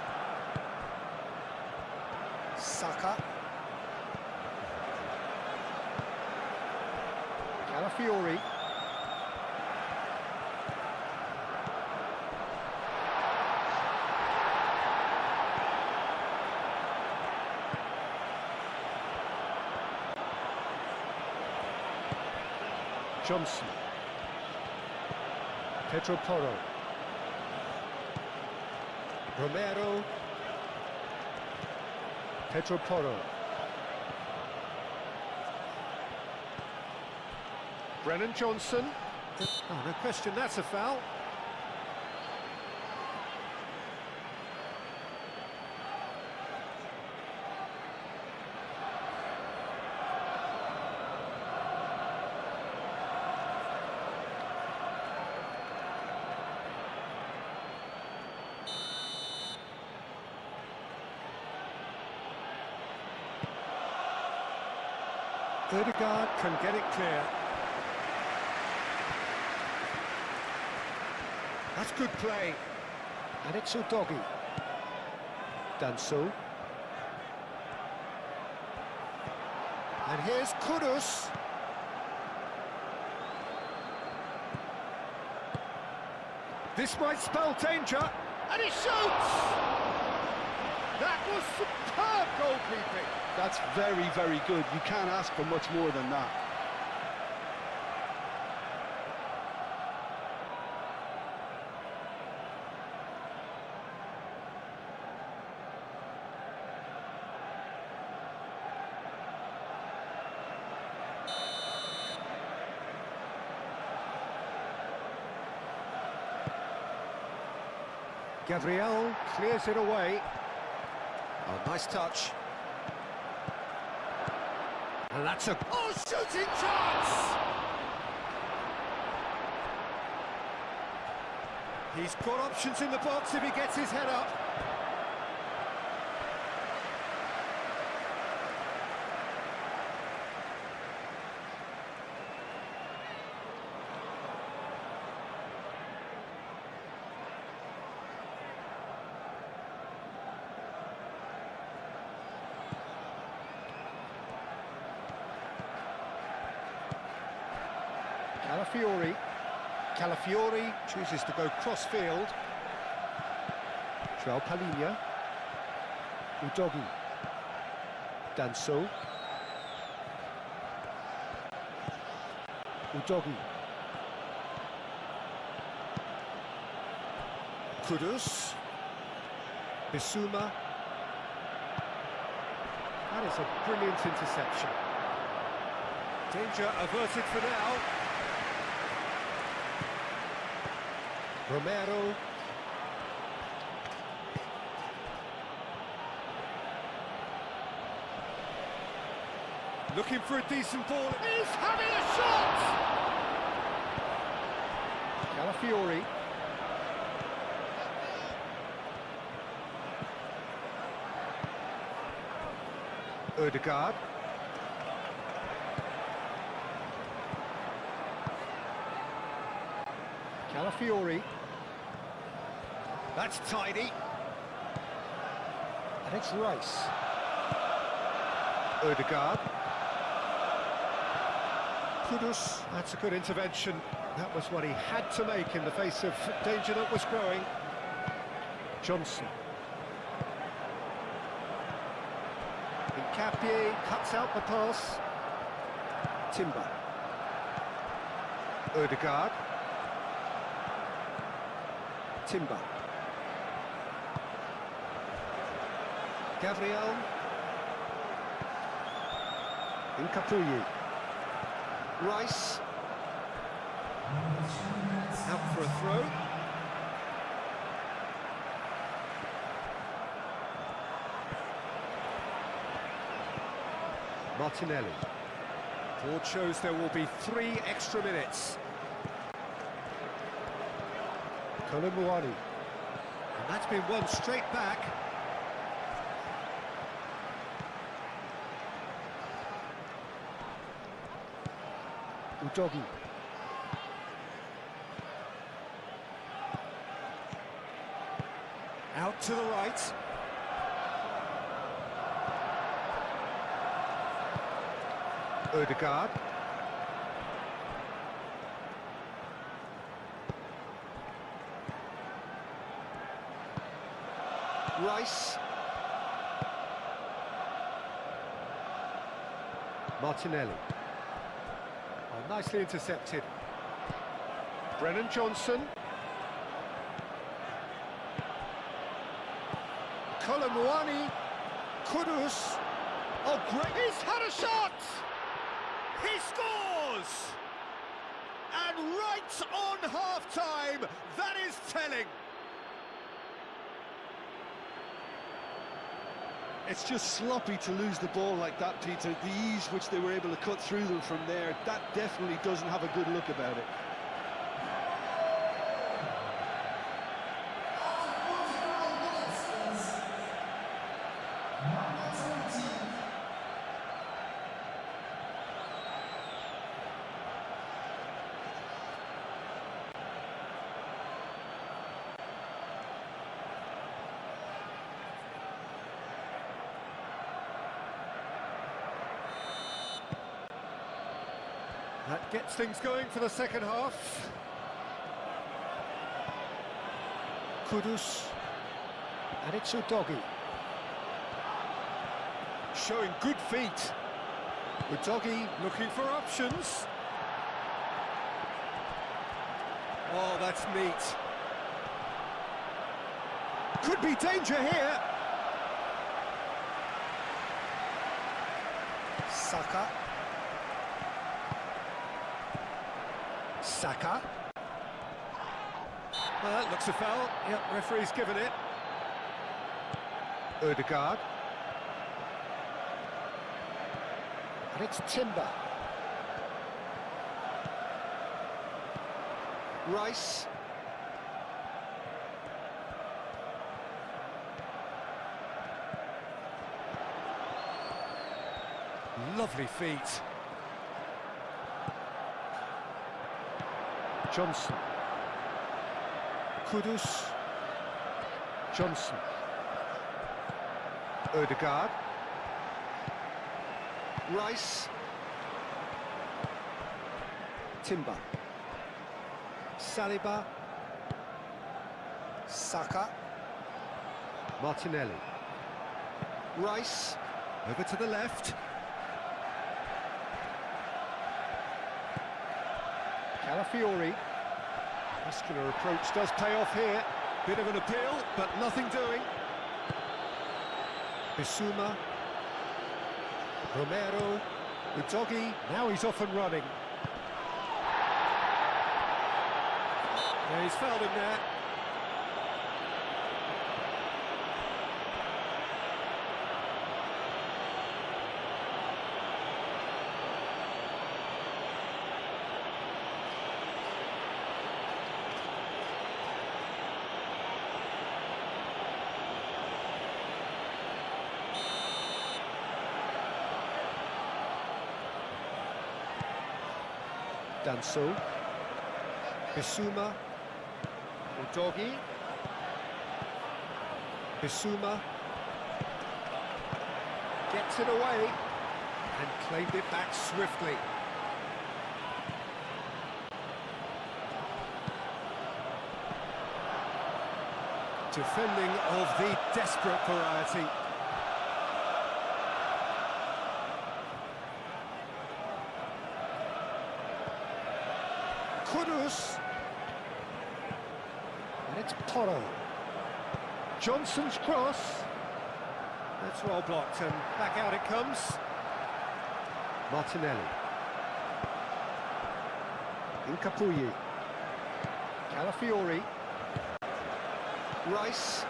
Saka. Calafiori. Johnson. Pedro Porro. Romero. Pedro Porro. Brennan Johnson. Oh, no question, that's a foul. Ødegaard can get it clear. That's good play. And it's Udogi. Danso. And here's Kudus. This might spell danger. And he shoots! That was superb goalkeeping. That's very, very good. You can't ask for much more than that. Gabriel clears it away. Oh, nice touch. And that's a shooting chance! He's got options in the box if he gets his head up. Calafiori chooses to go cross-field. João Palhinha. Udogi. Danso. Udogi. Kudus. Bissouma. That is a brilliant interception. Danger averted for now. Romero. Looking for a decent ball. He's having a shot! Calafiori. Ødegaard. Calafiori. That's tidy. And it's Rice. Odegaard. Kudus. That's a good intervention. That was what he had to make in the face of danger that was growing. Johnson. Capie cuts out the pass. Timber. Odegaard. Timber. Gabriel. Incapuyi. Rice. Out for a throw. Martinelli. Board shows there will be 3 extra minutes. Kolomuani. And that's been won straight back. Udogi. Out to the right. Odegaard. Rice. Martinelli. Oh, nicely intercepted. Brennan Johnson. Kolomuani. Kudus. Oh, great! He's had a shot! He scores! And right on half-time, that is telling. It's just sloppy to lose the ball like that, Peter. The ease which they were able to cut through them from there, that definitely doesn't have a good look about it. That gets things going for the second half. Kudus. And it's Udogi. Showing good feet. Udogi looking for options. Oh, that's neat. Could be danger here. Saka. Saka. Well, that looks a foul. Yep, referee's given it. Odegaard. And it's Timber. Rice. Lovely feet. Johnson. Kudus. Johnson. Odegaard. Rice. Timber. Saliba. Saka. Martinelli. Rice. Over to the left. Calafiori. Muscular approach does pay off here. Bit of an appeal, but nothing doing. Bissouma. Romero. Udogi. Now he's off and running. Yeah, he's fouled him there. Danso. Bissouma. Udogi. Bissouma. Gets it away and claimed it back swiftly. Defending of the desperate variety. Kudus. And it's Porro. Johnson's cross. That's well blocked and back out it comes. Martinelli. Incapuyi. Calafiori. Rice.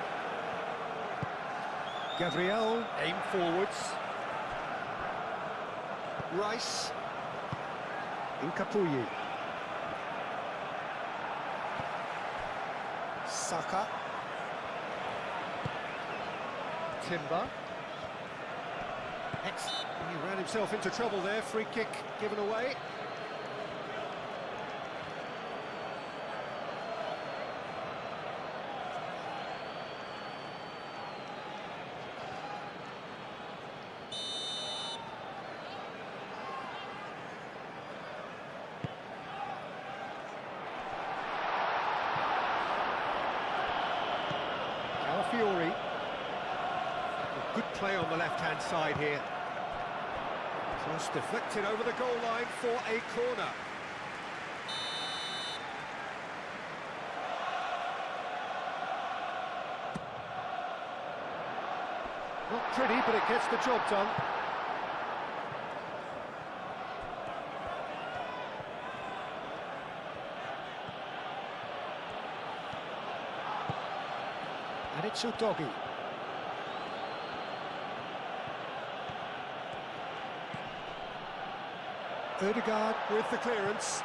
Gabriel, aim forwards. Rice. Incapuyi. Saka. Timber. He ran himself into trouble there, free kick given away. Calafiori. Good play on the left-hand side here. Cross deflected over the goal line for a corner. Not pretty, but it gets the job done. And it's Udogi. Ødegaard with the clearance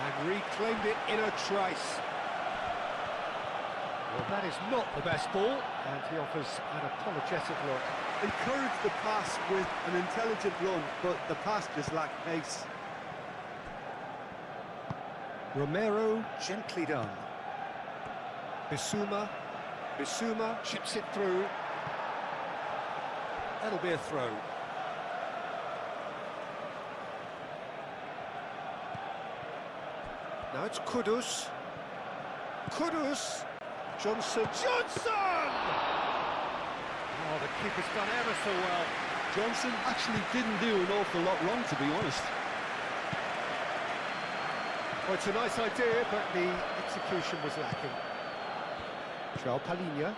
and reclaimed it in a trice. Well, that is not the best ball, and he offers an apologetic look. Encourage the pass with an intelligent run, but the pass just lacked pace. Romero, gently done. Bissouma. Bissouma chips it through. That'll be a throw. Now it's Kudus. Kudus. Johnson. Johnson! Oh, the keeper's done ever so well. Johnson actually didn't do an awful lot wrong, to be honest. Well, it's a nice idea, but the execution was lacking. João Palhinha.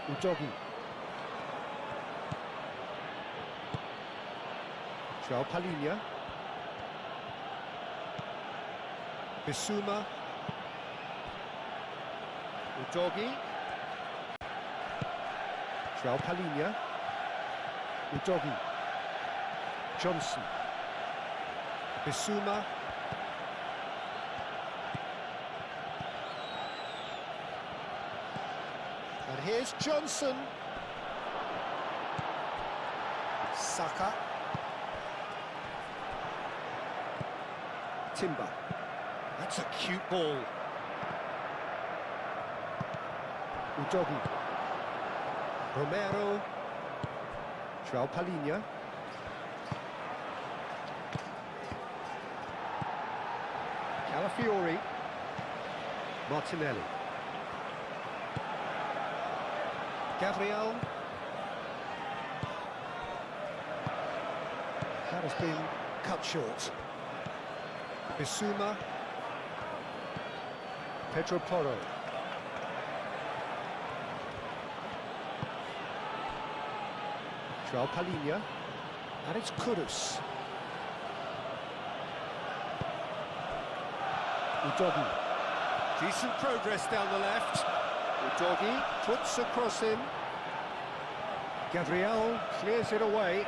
Udogi. João Palhinha. Bissouma. Udogi. João Palhinha. Udogi. Johnson. Bissouma. And here's Johnson. Saka. Timber. That's a cute ball. Udogi. Romero. João Palhinha. Calafiori. Martinelli. Gabriel. That has been cut short. Bissouma. Pedro Porro. João Palhinha. And it's Kudus. Udogi. Decent progress down the left. Udogi puts a cross in. Gabriel clears it away.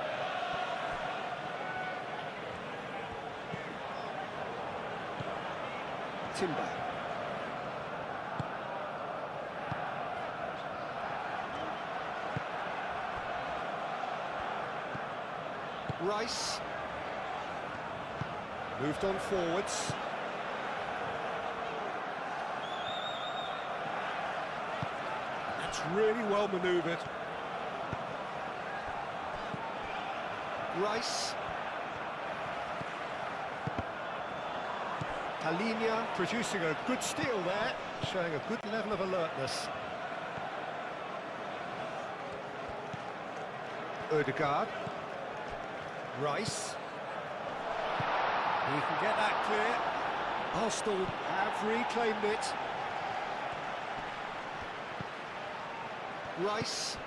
Timber. Rice. Moved on forwards. really well manoeuvred. Rice. Talinia producing a good steal there, showing a good level of alertness. Ødegaard. Rice. He can get that clear. Arsenal have reclaimed it. Rice.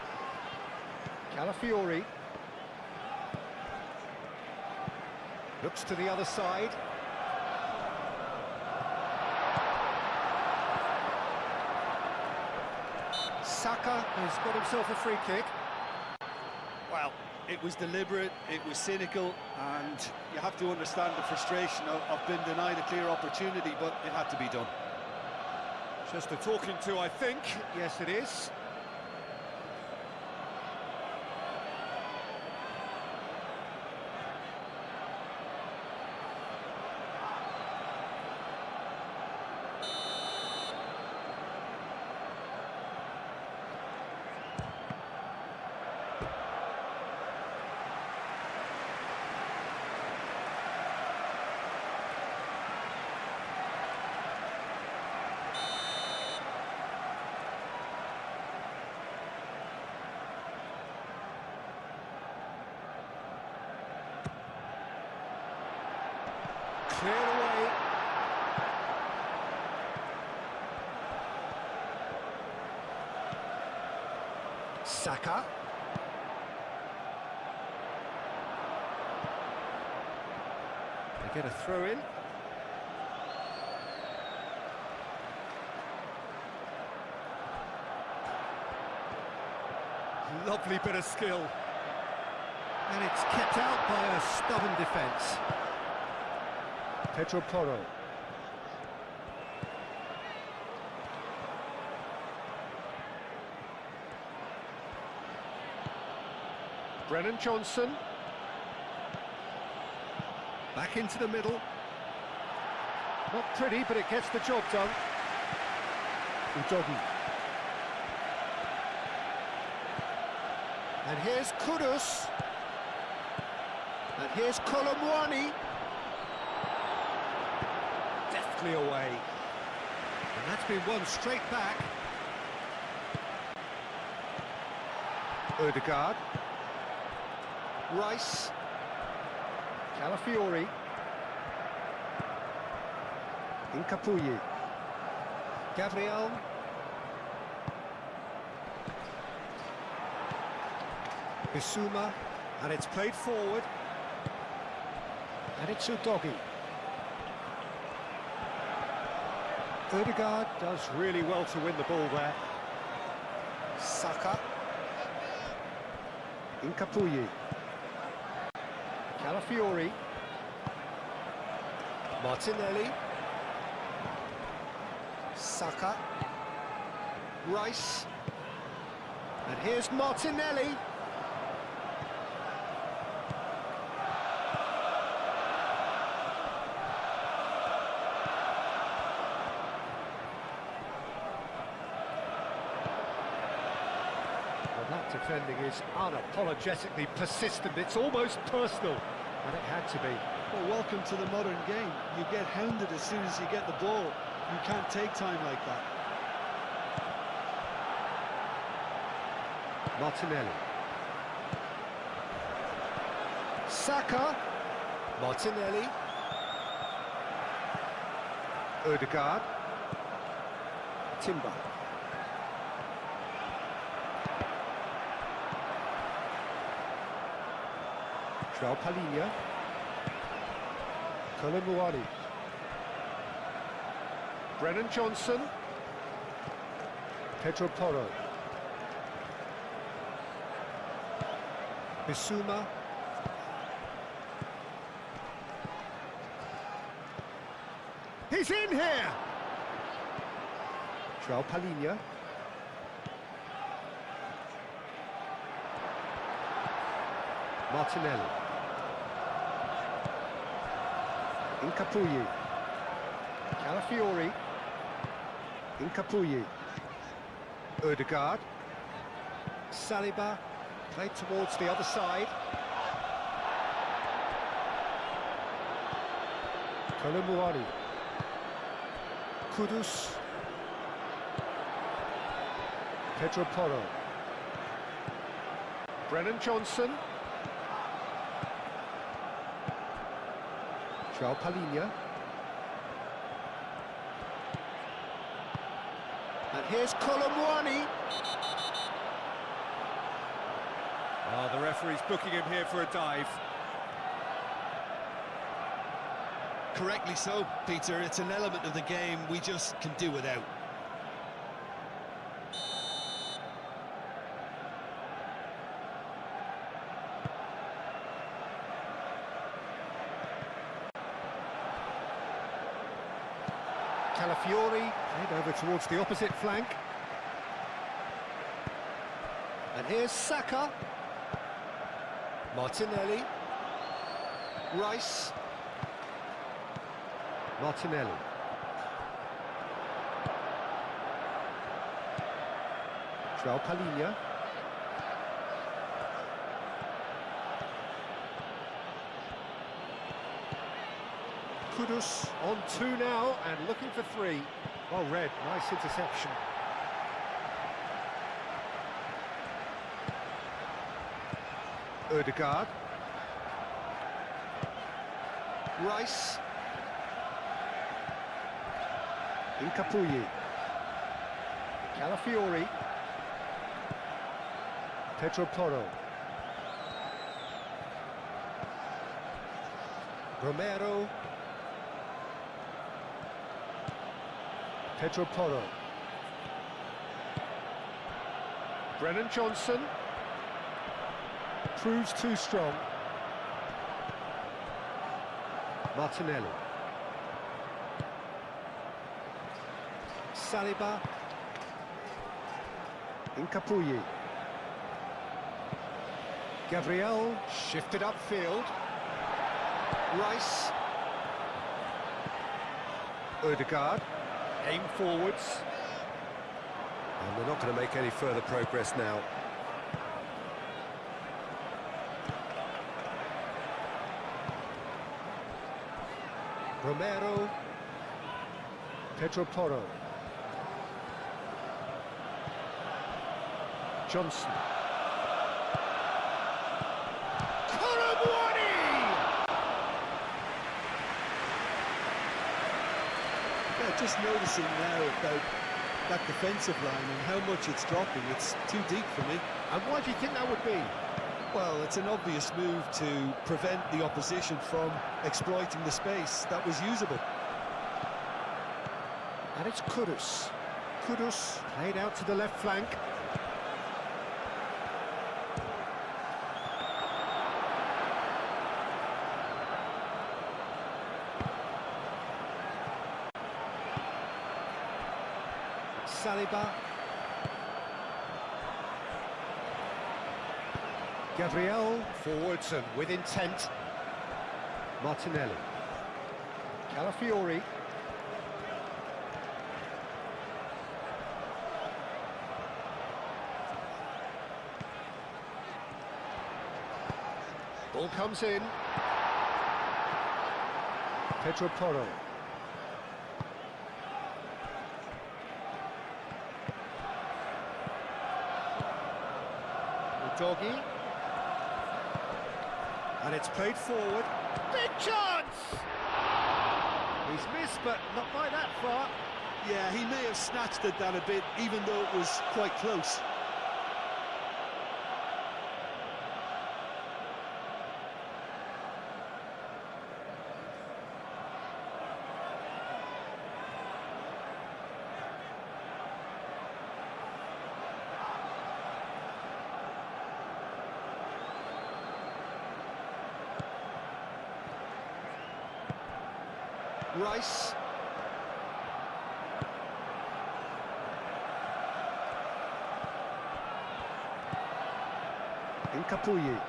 Calafiori. Looks to the other side. Saka has got himself a free kick. Well, it was deliberate, it was cynical, and you have to understand the frustration of being denied a clear opportunity, but it had to be done. Just a talking to, I think. Yes, it is. Cleared away. Saka. They get a throw in. Lovely bit of skill. And it's kept out by a stubborn defence. Pedro Porro. Brennan Johnson. Back into the middle. Not pretty, but it gets the job done. Udogi. And here's Kudus. And here's Kolomwani. Deftly away. And that's been won straight back. Ødegaard. Rice. Calafiori. Incapuyi. Gabriel. Bissouma. And it's played forward. And it's Udogi. Ødegaard does really well to win the ball there. Saka. Incapuyi. Calafiori. Martinelli. Saka. Rice. And here's Martinelli. That defending is unapologetically persistent. It's almost personal, and it had to be. Well, welcome to the modern game. You get hounded as soon as you get the ball. You can't take time like that. Martinelli. Saka. Martinelli. Ødegaard. Timber. Palinia. Kolomwani. Brennan Johnson. Pedro Porro. Bissouma. He's in here! Palinia. Martinelli. Incapuyi. Calafiori. Incapuyi. Ødegaard. Saliba, played towards the other side. Kolumuani. Kudus. Pedro Porro. Brennan Johnson. João Palhinha. And here's Kolumuani. Oh, the referee's booking him here for a dive. Correctly so, Peter. It's an element of the game we just can do without. Calafiori, played over towards the opposite flank. And here's Saka. Martinelli. Rice. Martinelli. João Palhinha. Kudus on 2 now and looking for 3. Well read, nice interception. Ødegaard. Rice. Incapuyi. Calafiori. Pedro Porro. Romero. Pedro Porro. Brennan Johnson. Proves too strong. Martinelli. Saliba. Incapuyi. Gabriel shifted upfield. Rice. Ødegaard. Aim forwards. And they're not going to make any further progress now. Romero. Pedro Porro. Johnson. Just noticing now about that defensive line and how much it's dropping. It's too deep for me. And why do you think that would be? Well, it's an obvious move to prevent the opposition from exploiting the space that was usable. And it's Kudus. Kudus played out to the left flank. Saliba. Gabriel forwards and with intent. Martinelli. Calafiori. Ball comes in. Pedro Porro. Doggy. And it's played forward. Big chance! He's missed, but not by that far. Yeah, he may have snatched at that a bit, even though it was quite close. Rice. Incapuyi.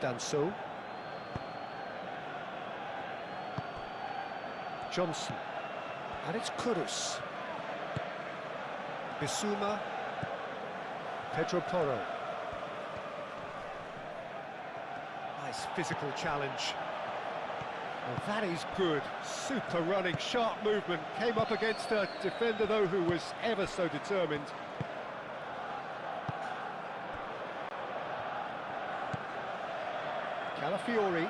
Danso. Johnson. And it's Kudus. Bissouma. Pedro Porro. Nice physical challenge. Well, that is good. Super running, sharp movement. Came up against a defender, though, who was ever so determined. Calafiori.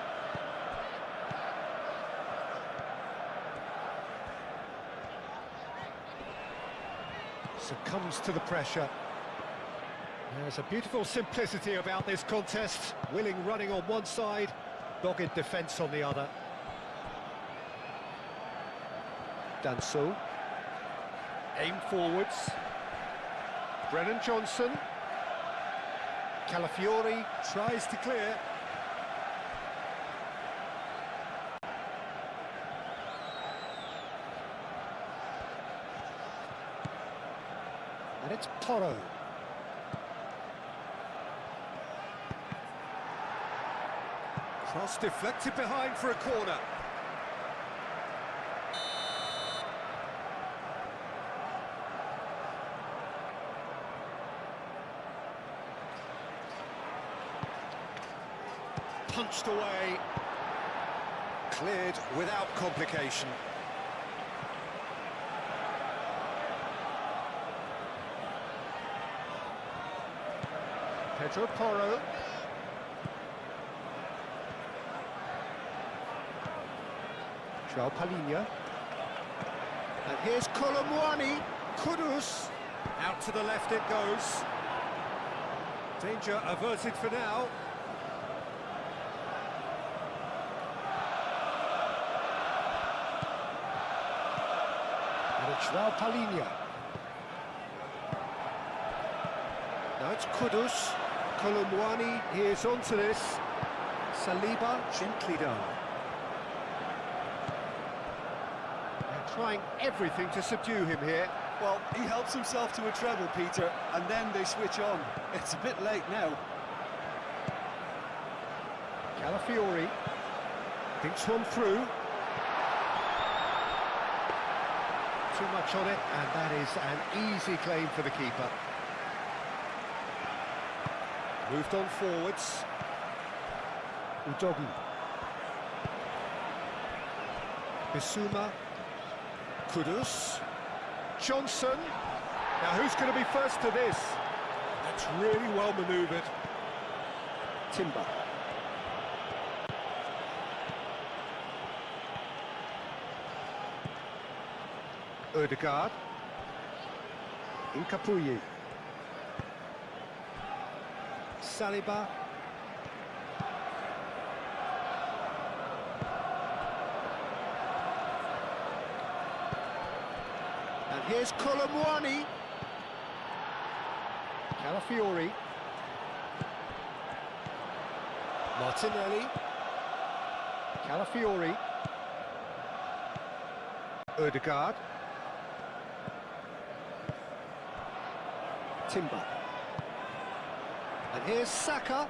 Succumbs to the pressure. There's a beautiful simplicity about this contest. Willing running on one side, dogged defence on the other. Danso. Aim forwards. Brennan Johnson. Calafiori tries to clear. And it's Porro. Cross deflected behind for a corner. Punched away. Cleared without complication. Pedro Porro. João Palhinha. And here's Colomwani. Kudus. Out to the left it goes. Danger averted for now. And it's João Palhinha. Now it's Kudus. Colomwani, he is onto this. Saliba gently down. They're trying everything to subdue him here. Well, he helps himself to a treble, Peter, and then they switch on. It's a bit late now. Calafiori thinks one through. Too much on it, and that is an easy claim for the keeper. Moved on forwards. Udogu. Bissouma. Kudus. Johnson. Now who's going to be first to this? That's really well manoeuvred. Timber. Ødegaard. Incapuyi. Saliba. And here's Colomwani. Calafiori. Martinelli. Calafiori. Ødegaard. Timber. And here's Saka.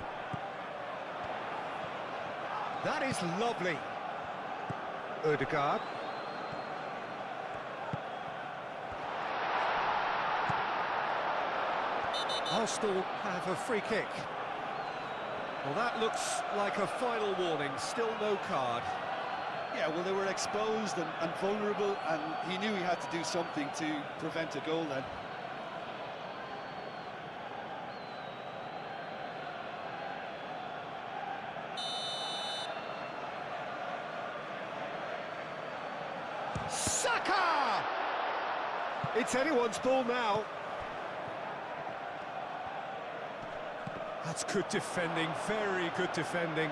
That is lovely. Ødegaard. Arsenal have a free kick. Well, that looks like a final warning. Still no card. Yeah, well, they were exposed and vulnerable, and he knew he had to do something to prevent a goal then. Saka! It's anyone's ball now. That's good defending, very good defending.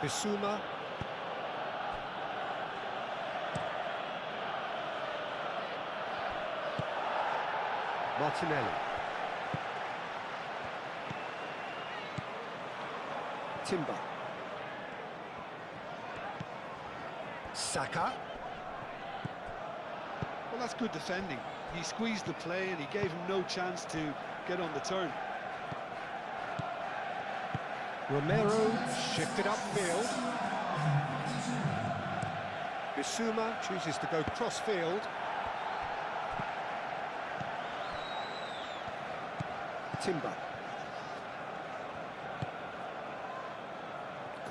Bissouma. Martinelli. Timber. Saka. Well, that's good defending. He squeezed the play and he gave him no chance to get on the turn. Romero shifted upfield. Bissouma chooses to go cross-field. Timber.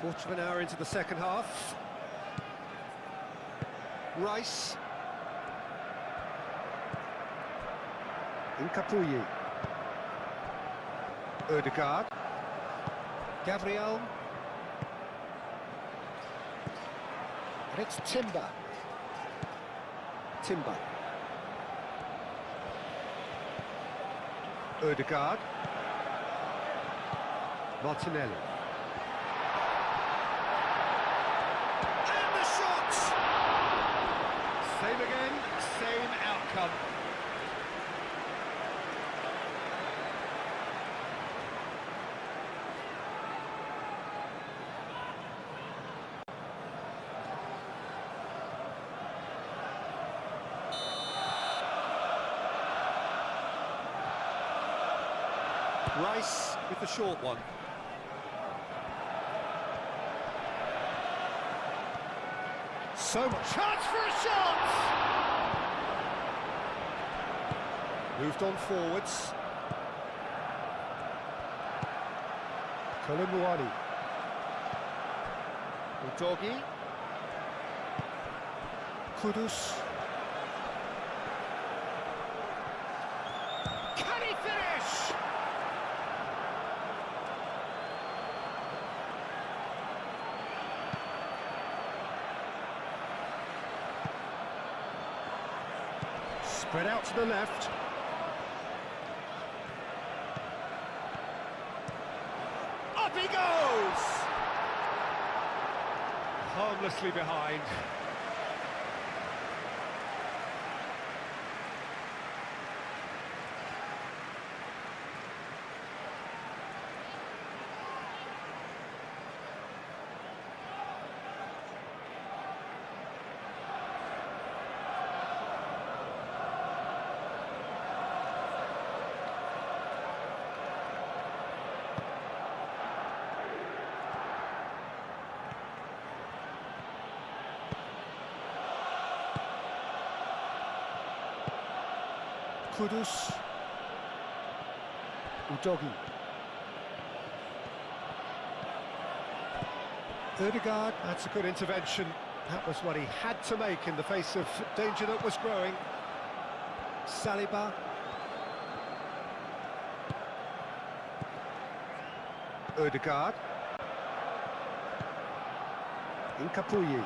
Quarter of an hour into the second half. Rice. Nkapuyi. Ødegaard. Gabriel. And it's Timber. Timber. Ødegaard. Martinelli. And the shot! Same again, same outcome. Rice with the short one. So much chance for a shot! Moved on forwards. Kolimuani. Udogi. Kudus. Can he finish? Spread out to the left. Up he goes! Harmlessly behind. Kudus. Udogi. Ødegaard, that's a good intervention. That was what he had to make in the face of danger that was growing. Saliba. Ødegaard. Nkapuyi.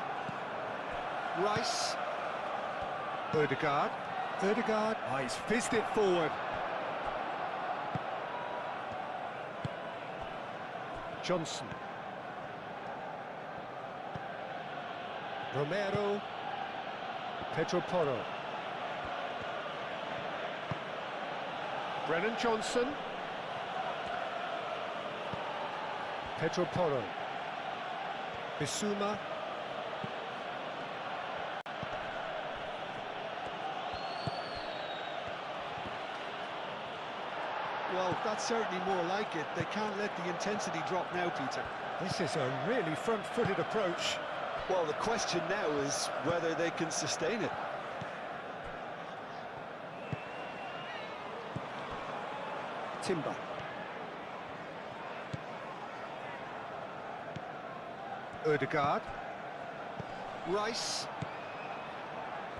Rice. Ødegaard. Ødegaard, oh, he's fizzed it forward. Johnson. Romero. Pedro Porro. Brennan Johnson. Pedro Porro. Bissouma. Well, that's certainly more like it. They can't let the intensity drop now, Peter. This is a really front-footed approach. Well, the question now is whether they can sustain it. Timber. Ødegaard. Rice.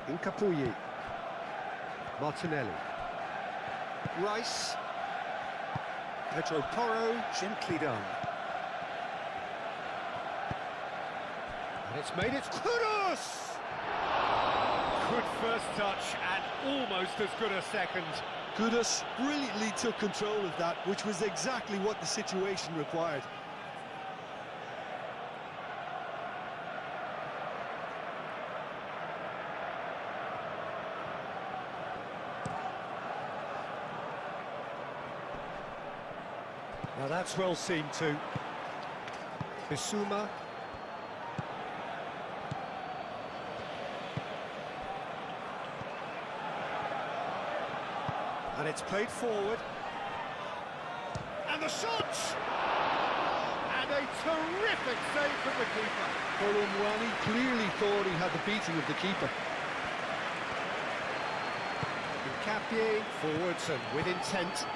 Nkapuyi. Martinelli. Rice. Pedro Porro, gently done. And it's made it Kudus! Good first touch and almost as good a second. Kudus brilliantly took control of that, which was exactly what the situation required. Now that's well seen too. Bissouma. And it's played forward. And the shot! And a terrific save from the keeper. Colomwani clearly thought he had the beating of the keeper. Capier forwards and with intent.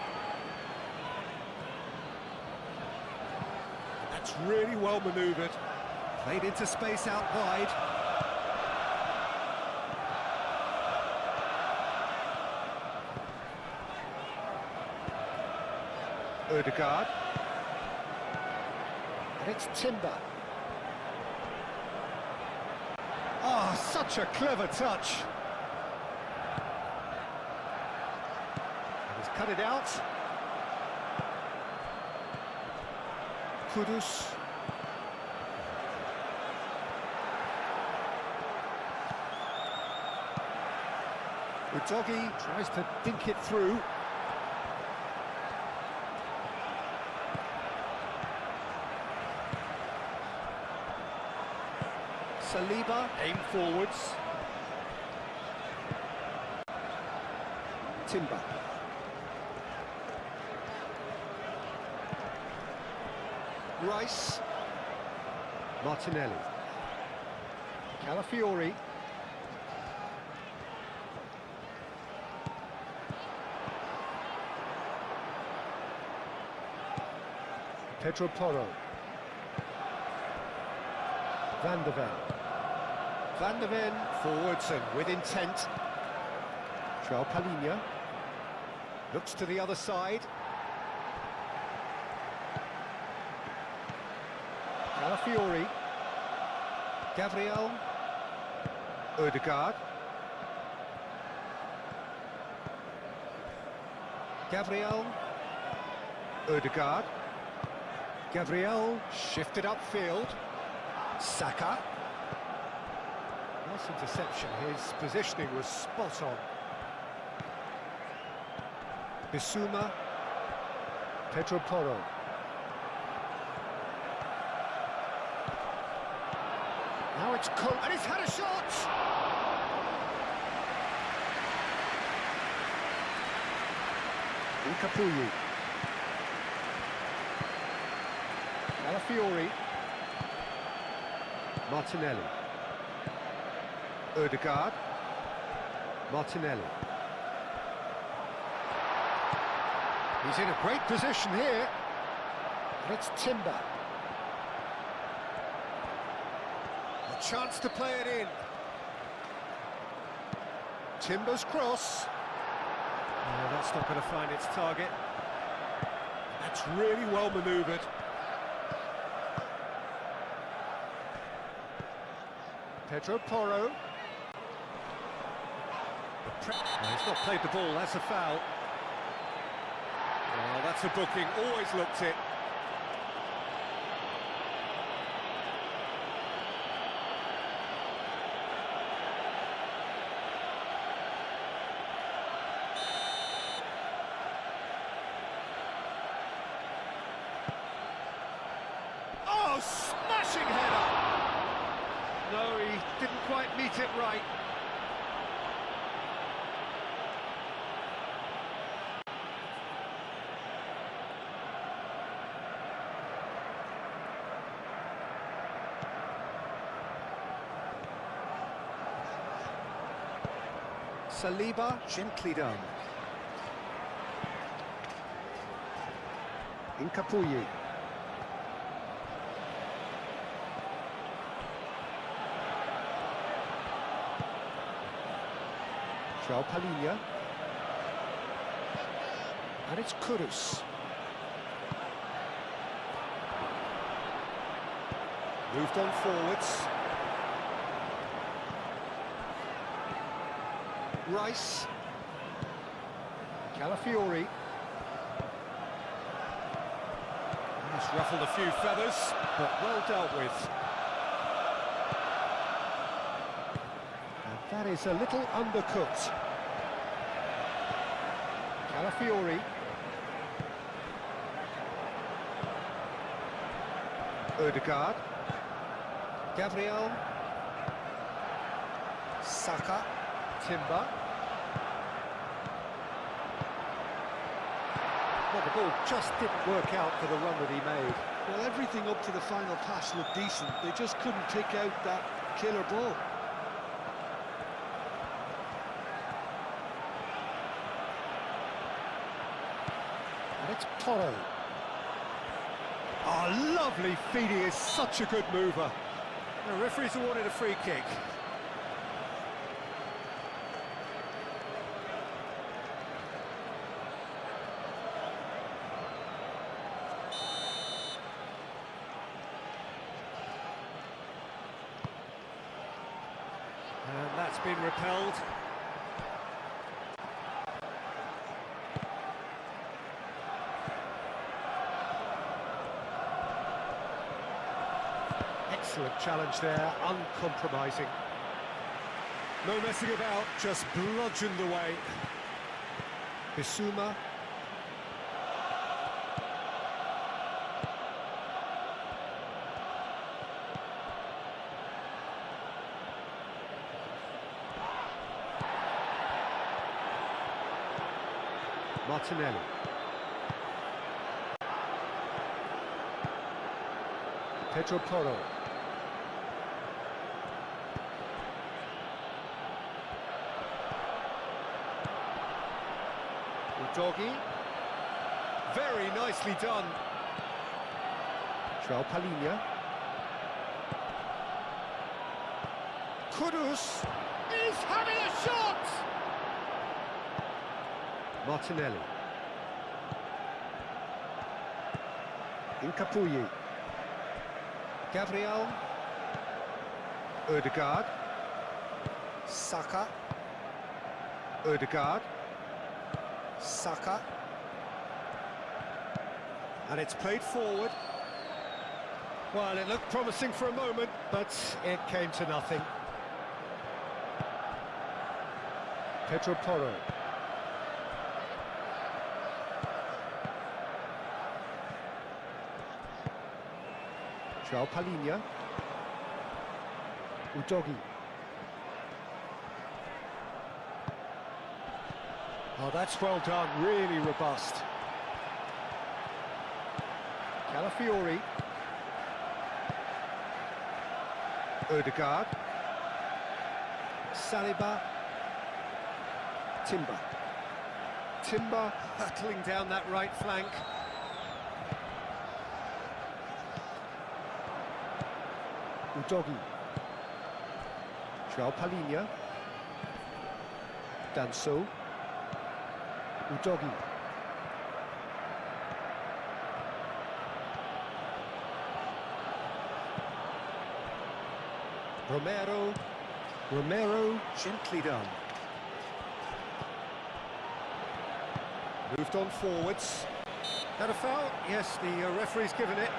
That's really well manoeuvred. Played into space out wide. Ødegaard. And it's Timber. Oh, such a clever touch. And he's cut it out. Kudus. Udogi tries to dink it through. Saliba aim forwards. Timber. Rice. Martinelli. Calafiori. Pedro Porro. Van de Ven. Van de Ven forwards and with intent. João Palhinha looks to the other side. Calafiori. Gabriel. Ødegaard. Gabriel. Ødegaard. Gabriel shifted upfield. Saka. Nice interception. His positioning was spot on. Bissouma. Pedro Porro. Now it's Cole, and he's had a shot! Incapuyi. Calafiori. Martinelli. Ødegaard. Martinelli. He's in a great position here. And it's Timber. A chance to play it in. Timber's cross. Oh, that's not going to find its target. That's really well manoeuvred. Pedro Porro. He's not played the ball, that's a foul. Oh, that's a booking, always looked it. Oh, smashing header! No, he didn't quite meet it right. Saliba, gently done. Incapuyi. João Palhinha. And it's Kudus. Moved on forwards. Rice. Calafiori. Just ruffled a few feathers, but well dealt with. And that is a little undercooked. Calafiori. Ødegaard. Gabriel. Saka. Timber. Well, the ball just didn't work out for the run that he made. Well, everything up to the final pass looked decent. They just couldn't pick out that killer ball. And it's Toro. Oh, lovely feed. He is such a good mover. The referee's awarded a free kick. And that's been repelled. Excellent challenge there, uncompromising. No messing about, just bludgeoned away. Bissouma. Martinelli. Pedro Porro. Doggy. Very nicely done. João Palhinha. Kudus is having a shot! Martinelli. Incapuyi. Gabriel. Ødegaard. Saka. Ødegaard. Saka. And it's played forward. Well, it looked promising for a moment, but it came to nothing. Pedro Porro. João Palhinha. Udogi. Oh, that's well done, really robust. Calafiori. Ødegaard. Saliba. Timber. Timber battling down that right flank. Udogi. João Palhinha. Danso. Udogi. Romero, gently done. Moved on forwards. That a foul? Yes, the referee's given it.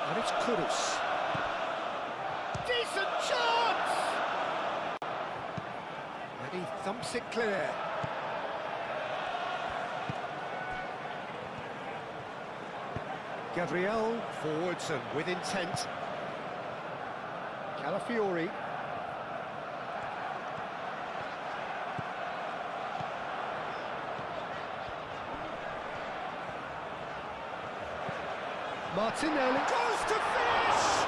And it's Kudus. Decent chance! And he thumps it clear. Gabriel forwards and with intent. Calafiori. Martinelli goes to finish!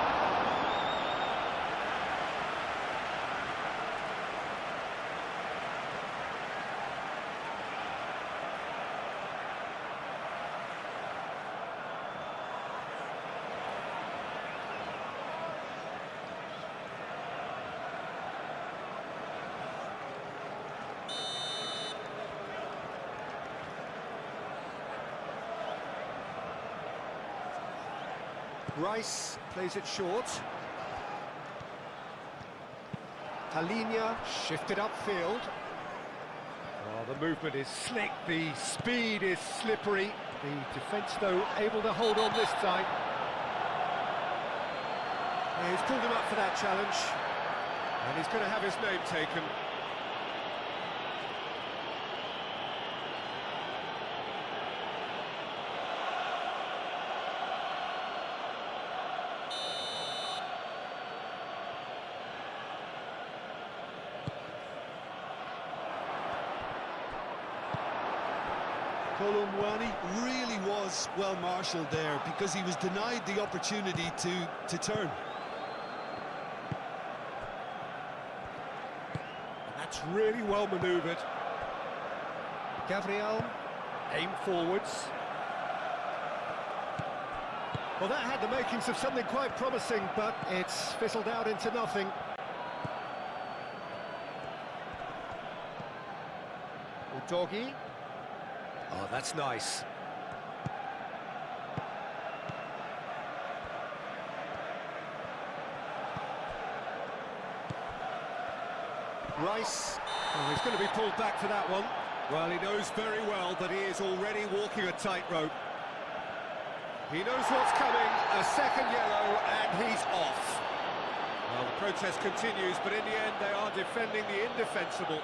Rice plays it short. Palhinha shifted upfield. Oh, the movement is slick, the speed is slippery. The defence, though, able to hold on this time. He's pulled him up for that challenge, and he's going to have his name taken. Colomwani really was well marshalled there because he was denied the opportunity to turn. That's really well manoeuvred. Gabriel, aim forwards. Well, that had the makings of something quite promising, but it's fizzled out into nothing. Udogi. Oh, that's nice. Rice. Oh, he's going to be pulled back for that one. Well, he knows very well that he is already walking a tightrope. He knows what's coming. A second yellow, and he's off. Well, the protest continues, but in the end, they are defending the indefensible.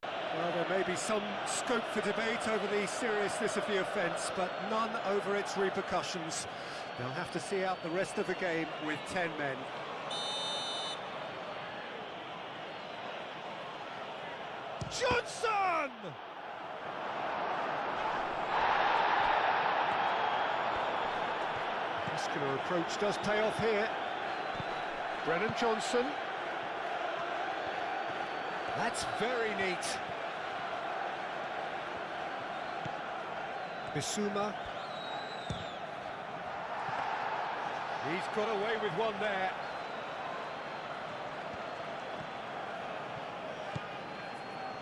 Well, there may be some scope for debate over the seriousness of the offence, but none over its repercussions. They'll have to see out the rest of the game with 10 men. Johnson! Muscular approach does pay off here. Brennan Johnson. That's very neat. Bissouma. He's got away with one there.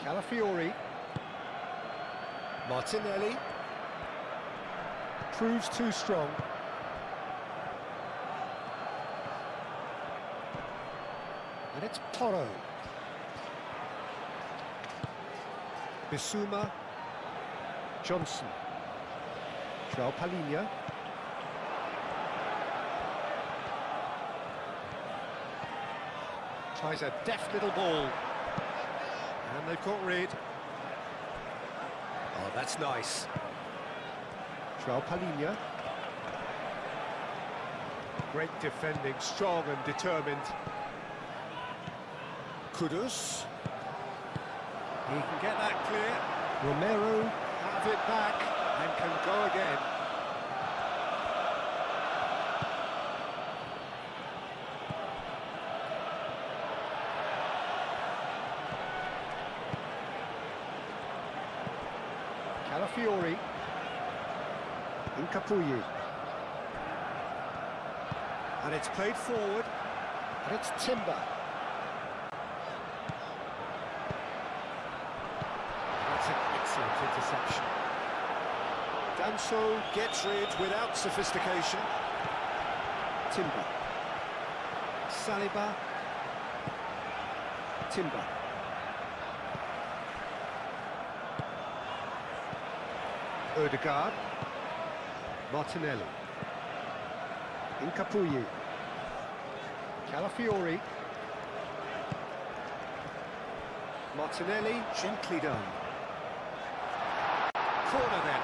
Calafiori. Martinelli. Proves too strong. And it's Porro. Bissouma. Johnson. João Palhinha. Tries a deft little ball. And they've got rid. Oh, that's nice. João Palhinha. Great defending, strong and determined. Kudus. He can get that clear. Romero have it back and can go again. Calafiori. Incapuyi. And it's played forward. And it's Timber. That's an excellent interception. Danso gets rid without sophistication. Timber. Saliba. Timber. Odegaard. Martinelli. Incapuyi. Calafiori. Martinelli, gently done. Corner then.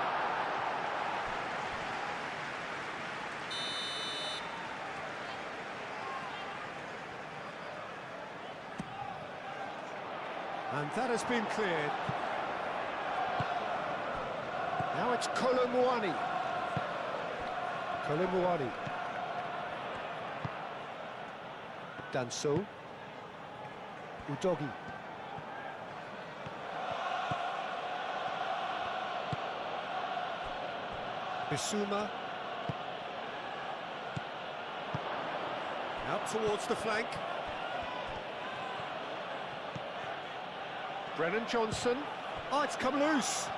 And that has been cleared. Now it's Colomwani. Colomwani. Danso. Udogi. Bissouma. Out towards the flank. Brennan Johnson. Oh, it's come loose.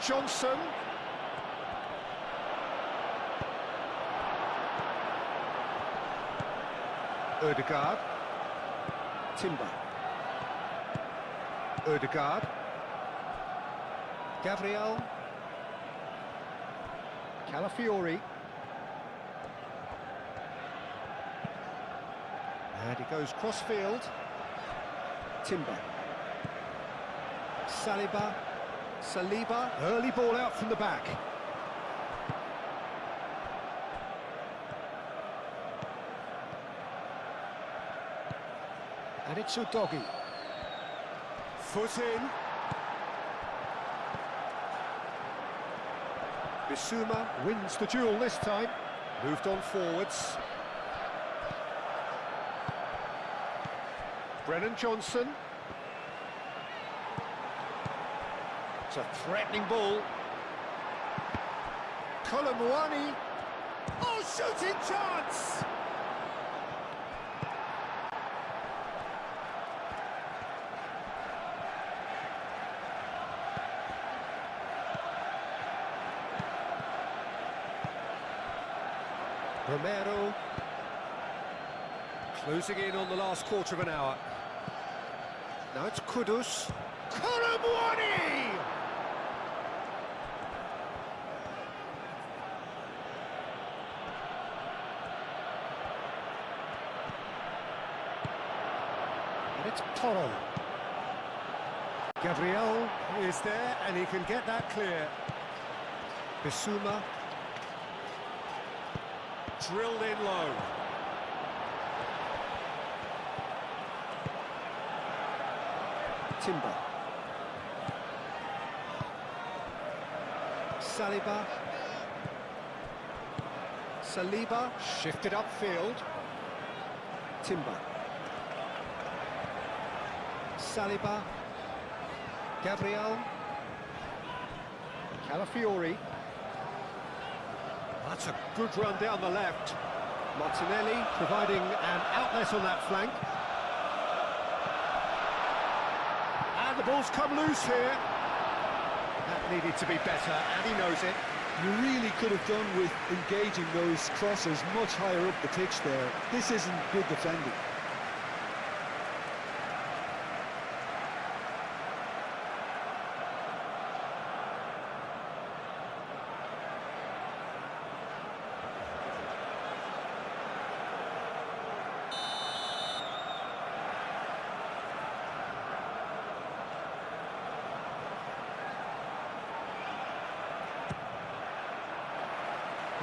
Johnson. Odegaard. Timber. Odegaard. Gabriel. Calafiori. And he goes cross-field. Timber. Saliba. Early ball out from the back. And it's Udogi. Foot in. Bissouma wins the duel this time. Moved on forwards. Brennan Johnson. It's a threatening ball. Colomwani. Oh, shooting chance! Romero. Closing in on the last quarter of an hour. Now it's Kudus. Colomwani! And it's Toro. Gabriel is there and he can get that clear. Bissouma. Drilled in low. Timber. Saliba shifted upfield. Timber. Saliba. Gabriel. Calafiori. That's a good run down the left. Martinelli providing an outlet on that flank. And the ball's come loose here. That needed to be better, and he knows it. You really could have done with engaging those crosses much higher up the pitch there. This isn't good defending.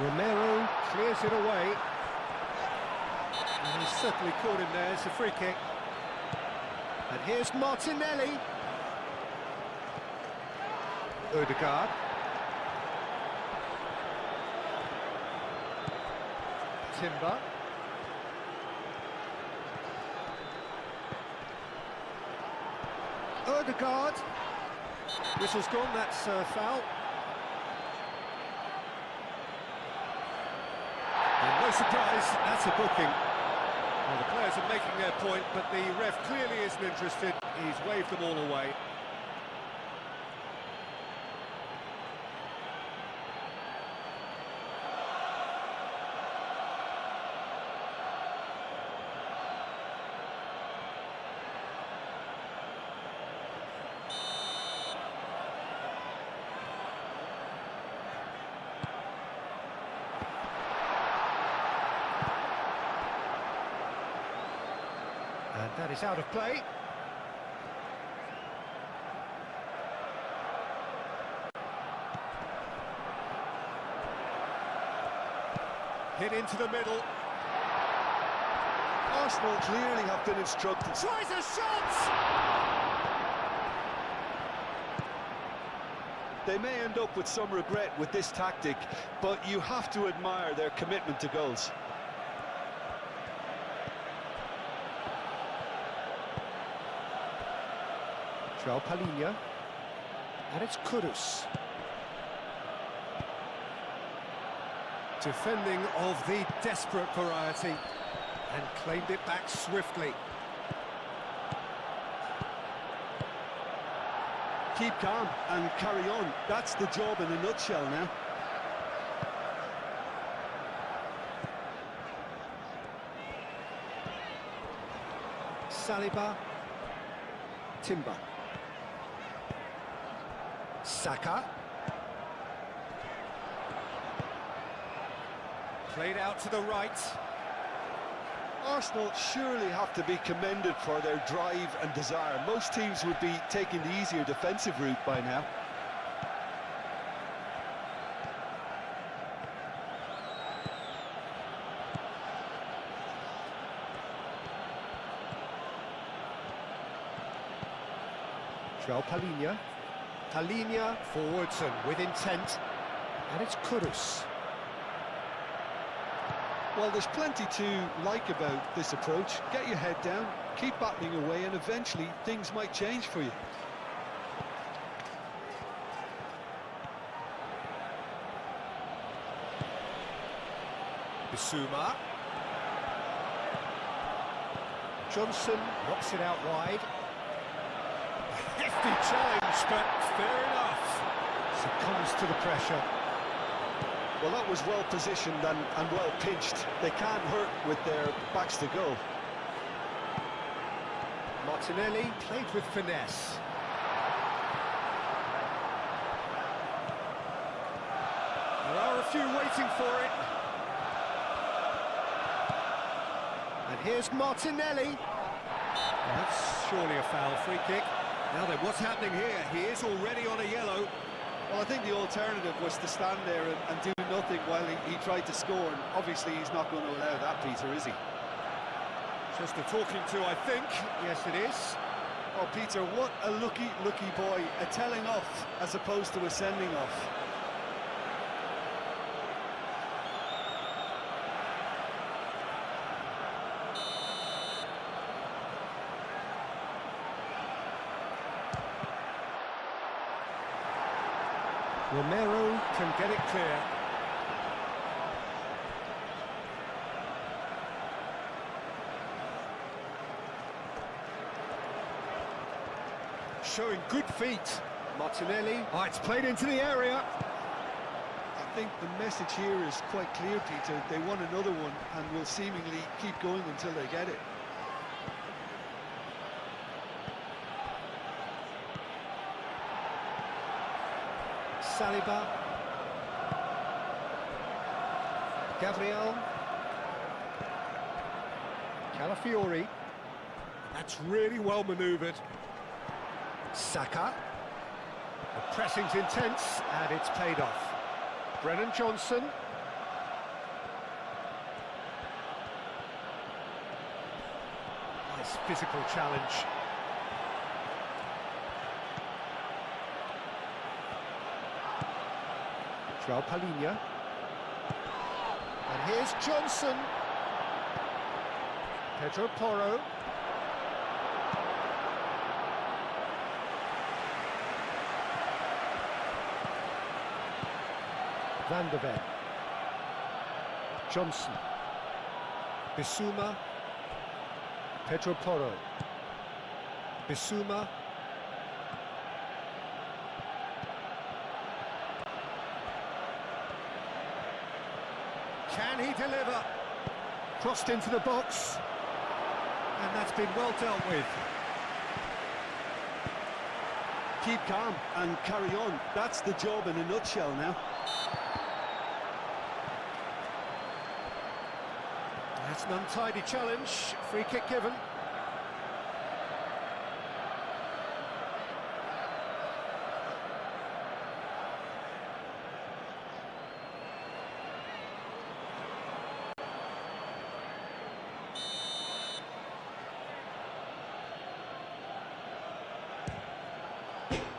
Romero clears it away. And he's certainly caught him there. It's a free kick. And here's Martinelli. Odegaard. Timber. Odegaard. Whistle's gone, that's a foul. And no surprise, that's a booking. Well, the players are making their point, but the ref clearly isn't interested. He's waved them all away. And that is out of play. Hit into the middle. Arsenal clearly have been instructed. Tries a shot! They may end up with some regret with this tactic, but you have to admire their commitment to goals. João Palhinha. And it's Kudus. Defending of the desperate variety. And claimed it back swiftly. Keep calm and carry on. That's the job in a nutshell now. Saliba. Timber. Saka. Played out to the right. Arsenal surely have to be commended for their drive and desire. Most teams would be taking the easier defensive route by now. Palhinha. Palhinha forwards and with intent. And it's Kudus. Well, there's plenty to like about this approach. Get your head down, keep battling away, and eventually things might change for you. Bissouma. Johnson knocks it out wide. A hefty challenge, but fair enough. Succumbs to the pressure. Well, that was well positioned and well pitched. They can't hurt with their backs to goal. Martinelli played with finesse. There are a few waiting for it. And here's Martinelli. That's surely a foul, free kick. Now then, what's happening here? He is already on a yellow. Well, I think the alternative was to stand there and do nothing while he tried to score, and obviously he's not going to allow that, Peter, is he? Just a talking to, I think. Yes, it is. Oh, Peter, what a lucky boy. A telling off as opposed to a sending off. Romero can get it clear. Showing good feet. Martinelli. Oh, it's played into the area. I think the message here is quite clear, Peter. They want another one and will seemingly keep going until they get it. Saliba. Gabriel. Calafiori. That's really well manoeuvred. Saka. The pressing's intense and it's paid off. Brennan Johnson. Nice physical challenge. Palhinha. And here's Johnson. Pedro Porro. Van der Ven. Johnson. Bissouma. Pedro Porro. Bissouma. Can he deliver? Crossed into the box. And that's been well dealt with. Keep calm and carry on. That's the job in a nutshell now. That's an untidy challenge. Free kick given.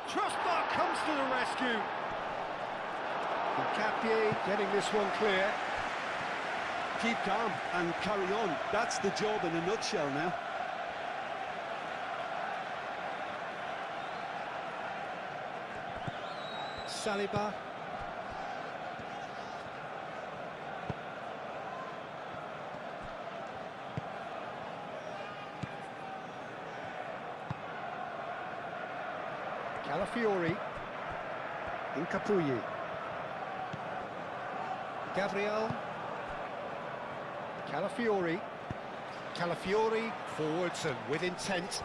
Crossbar comes to the rescue. Capie getting this one clear. Keep calm and carry on. That's the job in a nutshell now. Saliba. Calafiori. Incapuyi. Gabriel. Calafiori. Calafiori forwards and with intent.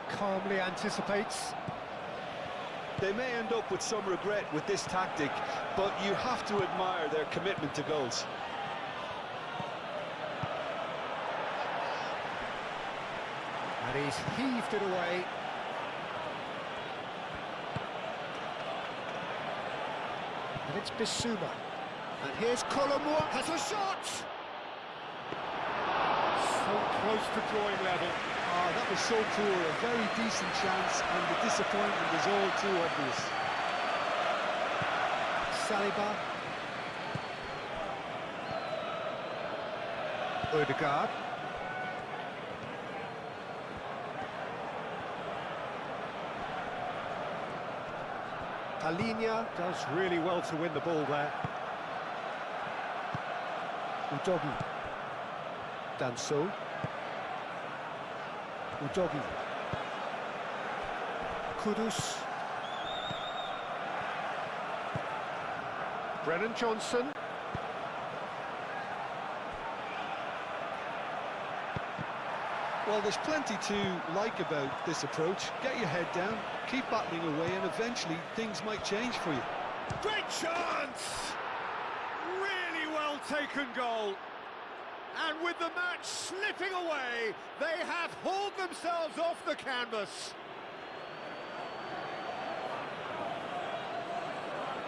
Calmly anticipates. They may end up with some regret with this tactic, but you have to admire their commitment to goals. And he's heaved it away. And it's Bissouma. And here's Colombour, has a shot! So close to drawing level. Ah, that was so poor, a very decent chance, and the disappointment is all too obvious. Saliba. Odegaard. Palhinha does really well to win the ball there. Udogi. Danso. Udogi. Kudus. Brennan Johnson. Well, there's plenty to like about this approach. Get your head down, keep battling away, and eventually things might change for you. Great chance! Really well taken goal. And with the match slipping away, they have hauled themselves off the canvas.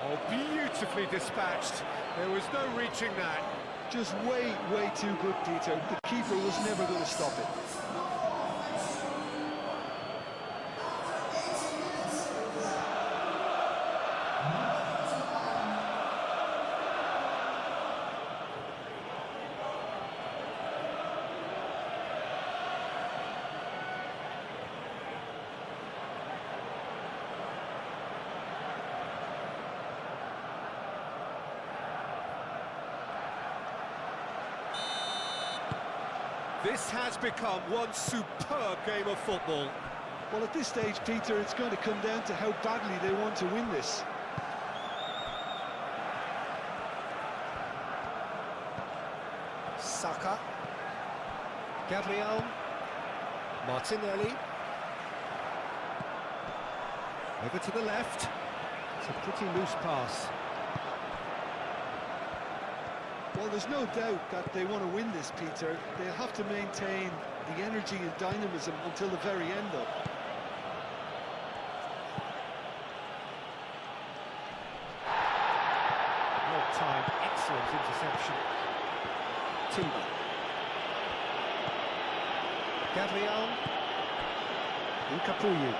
Oh, beautifully dispatched. There was no reaching that. Just way too good, Peter. The keeper was never going to stop it. This has become one superb game of football. Well, at this stage, Peter, it's going to come down to how badly they want to win this. Saka. Gabriel. Martinelli. Over to the left. It's a pretty loose pass. Well, there's no doubt that they want to win this, Peter. They'll have to maintain the energy and dynamism until the very end, though. Well timed, excellent interception. Timber. Gabriel. Nkapuyu.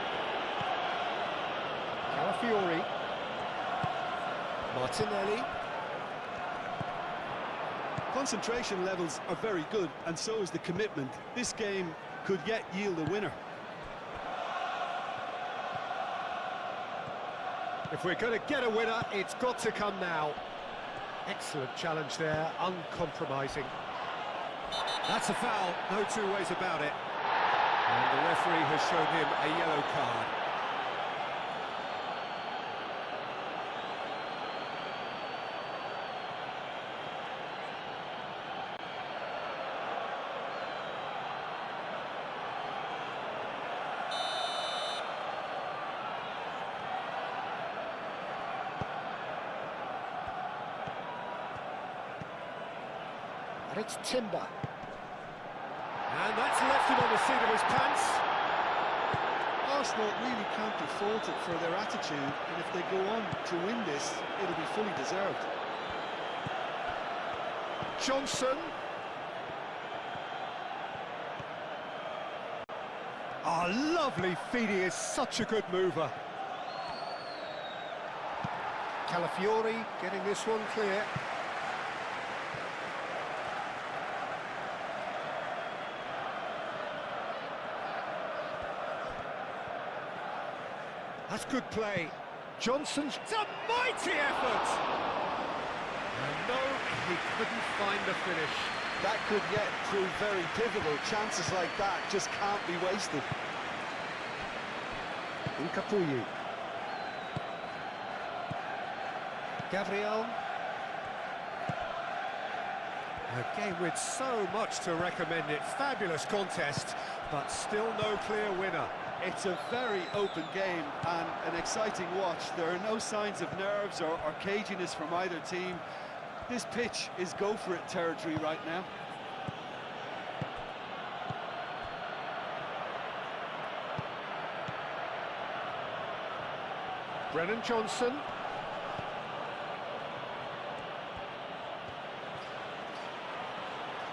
Calafiori. Martinelli. Concentration levels are very good, and so is the commitment. This game could yet yield a winner. If we're going to get a winner, it's got to come now. Excellent challenge there, uncompromising. That's a foul, no two ways about it. And the referee has shown him a yellow card. And it's Timber. And that's left him on the seat of his pants. Arsenal really can't be faulted for their attitude, and if they go on to win this, it'll be fully deserved. Johnson. Oh, lovely feed, he is such a good mover. Calafiori getting this one clear. That's good play. Johnson's... It's a mighty effort! And no, he couldn't find the finish. That could yet prove very pivotal. Chances like that just can't be wasted. Nkapuyu. Gabriel. A game with so much to recommend it. Fabulous contest, but still no clear winner. It's a very open game and an exciting watch. There are no signs of nerves or caginess from either team. This pitch is go-for-it territory right now. Brennan Johnson.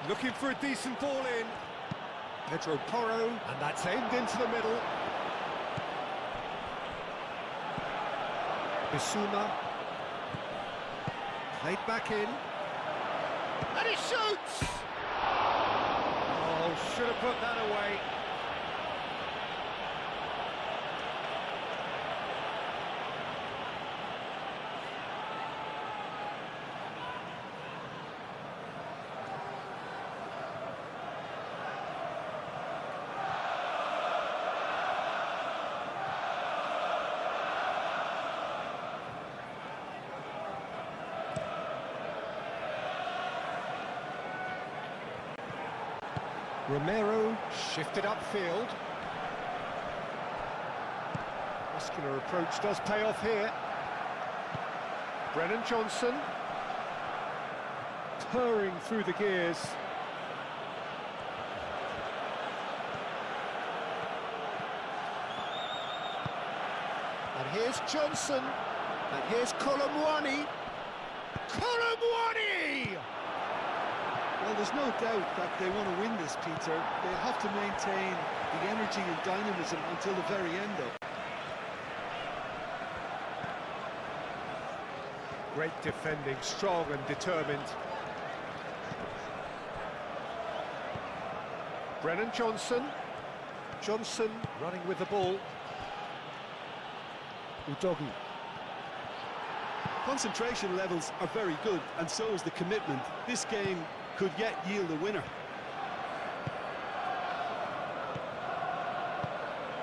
Looking for a decent ball in. Pedro Porro, and that's aimed into the middle. Bissouma. Played back in. And he shoots! Oh, should have put that away. Romero shifted upfield. Muscular approach does pay off here. Brennan Johnson purring through the gears. And here's Johnson. And here's Colomwani. Colomwani! Well, there's no doubt that they want to win this, Peter. They have to maintain the energy and dynamism until the very end, though. Great defending, strong and determined. Brennan Johnson. Johnson running with the ball. Udogi. Concentration levels are very good, and so is the commitment. This game could yet yield a winner.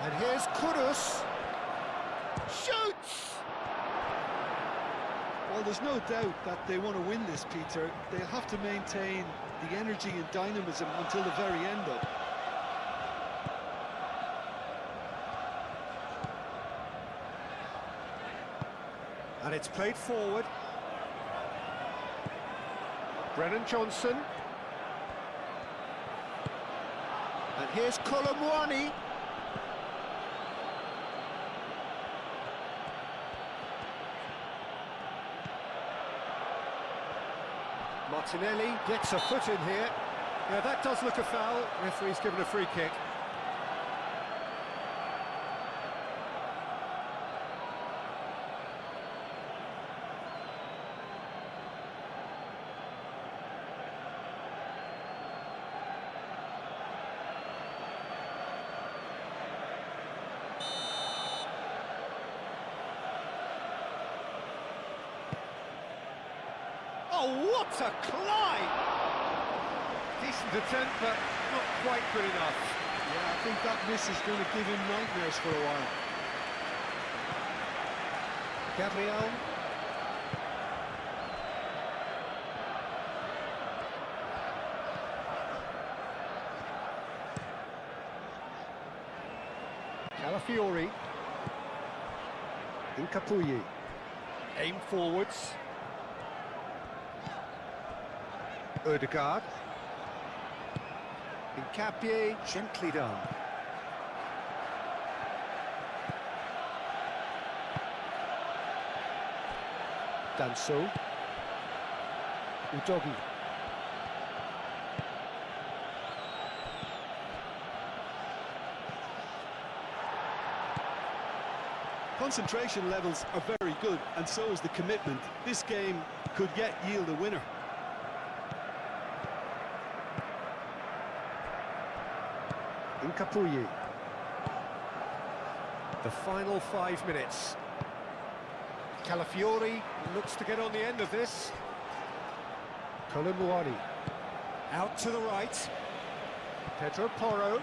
And here's Kudus. Shoots! Well, there's no doubt that they want to win this, Peter. They'll have to maintain the energy and dynamism until the very end, though. And it's played forward. Brennan Johnson. And here's Colomwani. Martinelli gets a foot in here. Yeah, that does look a foul. Referee's given a free kick. Oh, what a climb! Decent attempt, but not quite good enough. Yeah, I think that miss is going to give him nightmares for a while. Gabriel. Calafiori. Incapuyi. Aim forwards. Ødegaard. Incapie, gently done. Danso. Udogi. Concentration levels are very good, and so is the commitment. This game could yet yield a winner. Incapuyi. The final 5 minutes. Calafiori looks to get on the end of this. Colomwani. Out to the right. Pedro Porro.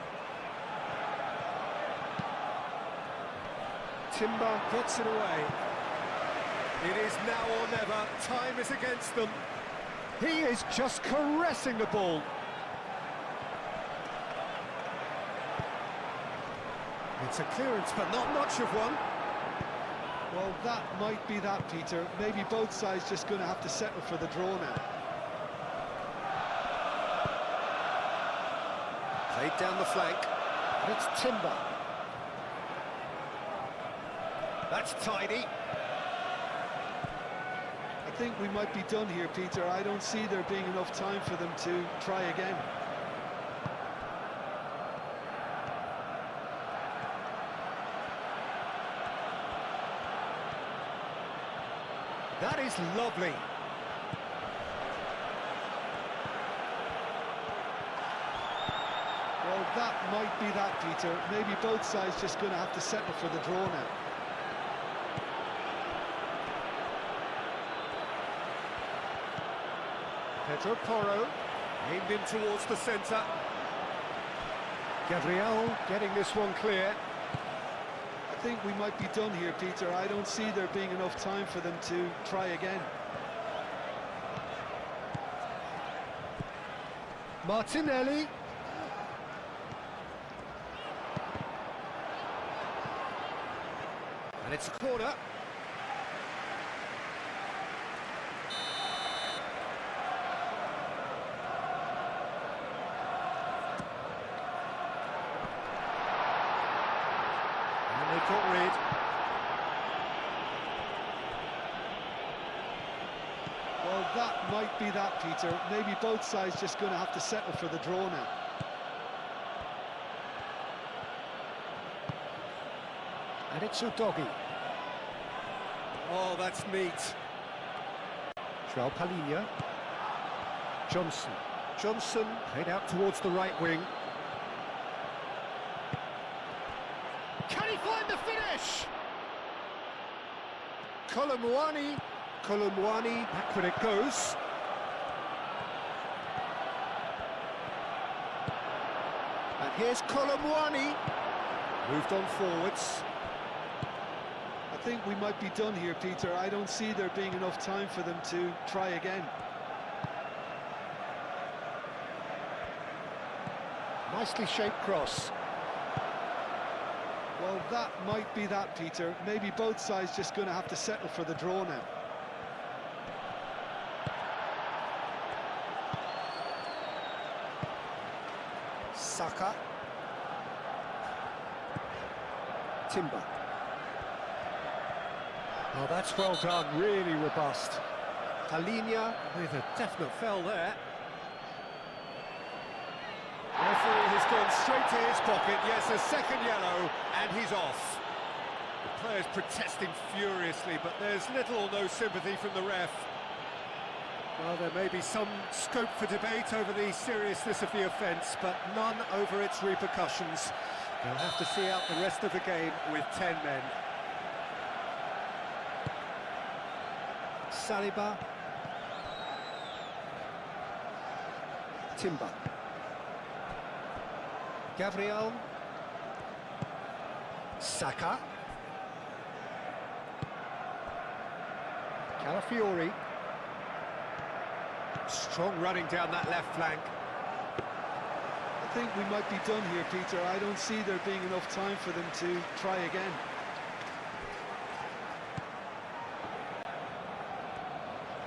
Timber gets it away. It is now or never. Time is against them. He is just caressing the ball. It's a clearance, but not much of one. Well, that might be that, Peter. Maybe both sides just going to have to settle for the draw now. Played down the flank, and it's Timber. That's tidy. I think we might be done here, Peter. I don't see there being enough time for them to try again. That is lovely. Well, that might be that, Peter. Maybe both sides just going to have to settle for the draw now. Pedro Porro, aimed in towards the centre. Gabriel getting this one clear. I think we might be done here, Peter. I don't see there being enough time for them to try again. Martinelli. And it's a corner. And they got rid. Well, that might be that, Peter. Maybe both sides just going to have to settle for the draw now. And it's Udogi. Oh, that's neat. João Palhinha. Johnson. Johnson played out towards the right wing. Can he find the finish? Colomwani. Colomwani, backward it goes. And here's Colomwani. Moved on forwards. I think we might be done here, Peter. I don't see there being enough time for them to try again. Nicely shaped cross. Well, that might be that, Peter. Maybe both sides just going to have to settle for the draw now. Saka. Timber. Oh, that's well done, really robust. Palhinha with a definite foul there. Referee has gone straight to his pocket. Yes, a second yellow, and he's off. The players protesting furiously, but there's little or no sympathy from the ref. Well, there may be some scope for debate over the seriousness of the offence, but none over its repercussions. They'll have to see out the rest of the game with 10 men. Saliba. Timber. Gabriel. Saka. Calafiori. Strong running down that left flank. I think we might be done here, Peter. I don't see there being enough time for them to try again.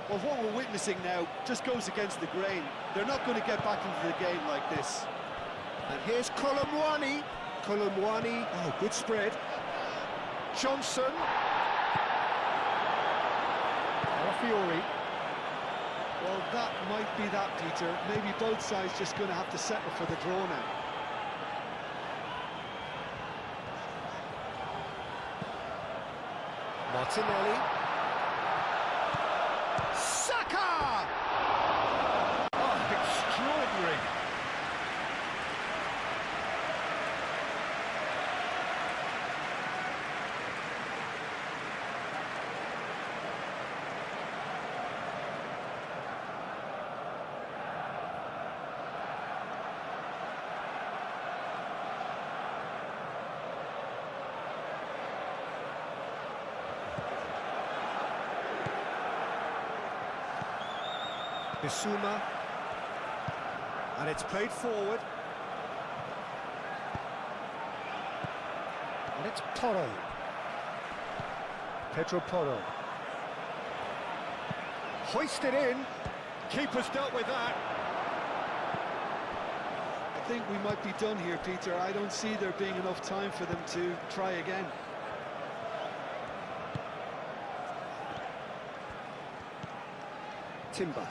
Well, what we're witnessing now just goes against the grain. They're not going to get back into the game like this. And here's Colomwani. Colomwani, oh, good spread. Johnson. Calafiori. Well, that might be that, Peter. Maybe both sides just going to have to settle for the draw now. Martinelli. Saka! Oh, extraordinary. Bissouma, and it's played forward. And it's Porro. Pedro Porro. Hoisted in. Keeper's dealt with that. I think we might be done here, Peter. I don't see there being enough time for them to try again. Timber.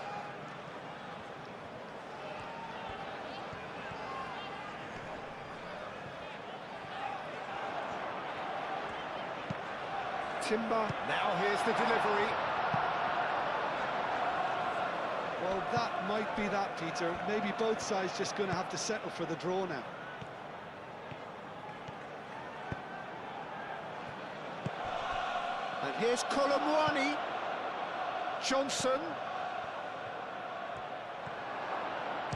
Timber. Now here's the delivery. Well, that might be that, Peter. Maybe both sides just going to have to settle for the draw now. And here's Colomwani. Johnson.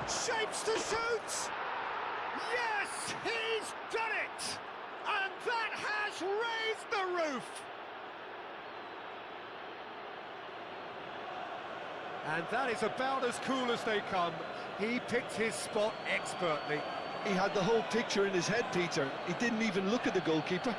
Shapes to shoot! Yes, he's done it! And that has raised the roof! And that is about as cool as they come. He picked his spot expertly. He had the whole picture in his head, Peter. He didn't even look at the goalkeeper.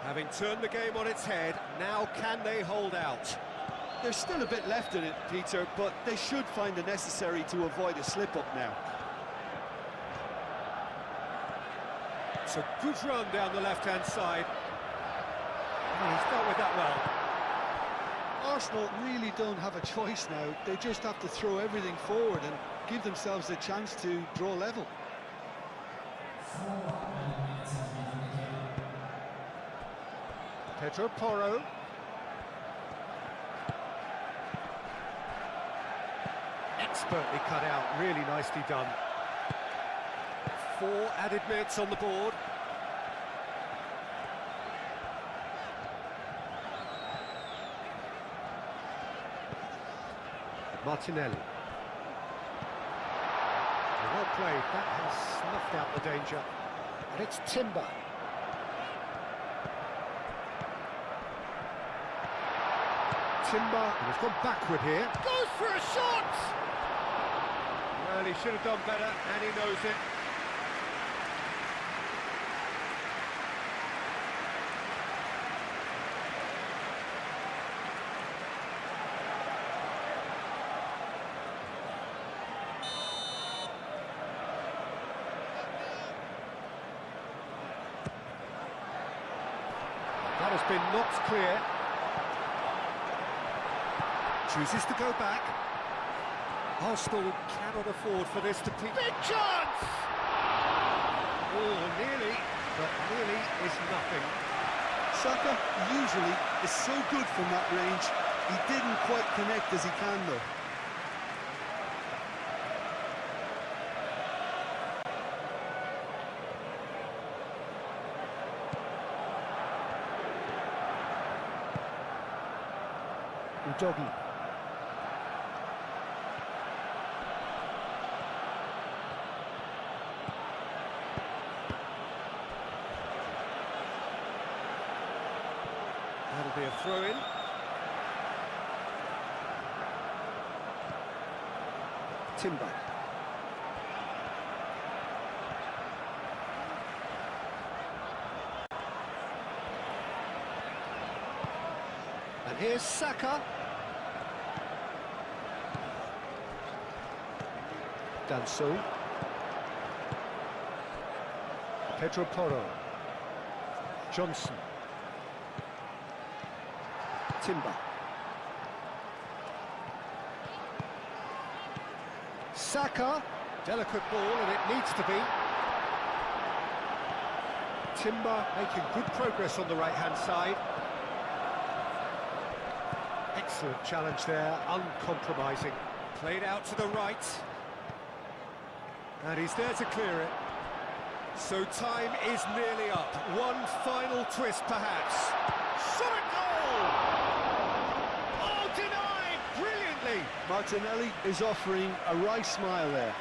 Having turned the game on its head, now can they hold out? There's still a bit left in it, Peter, but they should find the necessary to avoid a slip-up now. It's a good run down the left-hand side. Oh, he's dealt with that well. Arsenal really don't have a choice now. They just have to throw everything forward and give themselves a chance to draw level. Pedro Porro. Expertly cut out, really nicely done. 4 added minutes on the board. Martinelli. Well played, that has snuffed out the danger. And it's Timber. Timber, and he's gone backward here. Goes for a shot! Well, he should have done better, and he knows it. That has been knocked clear. Chooses to go back. Arsenal cannot afford for this to be... Big chance! Oh, nearly, but nearly is nothing. Saka usually is so good from that range. He didn't quite connect as he can, though. Udogi. That'll be a throw-in. Timber. And here's Saka. Done so. Pedro Porro. Johnson. Timber. Saka. Delicate ball, and it needs to be. Timber making good progress on the right-hand side. Excellent challenge there, uncompromising. Played out to the right. And he's there to clear it. So time is nearly up. One final twist, perhaps. Shot at goal! Oh, denied! Brilliantly! Martinelli is offering a wry smile there.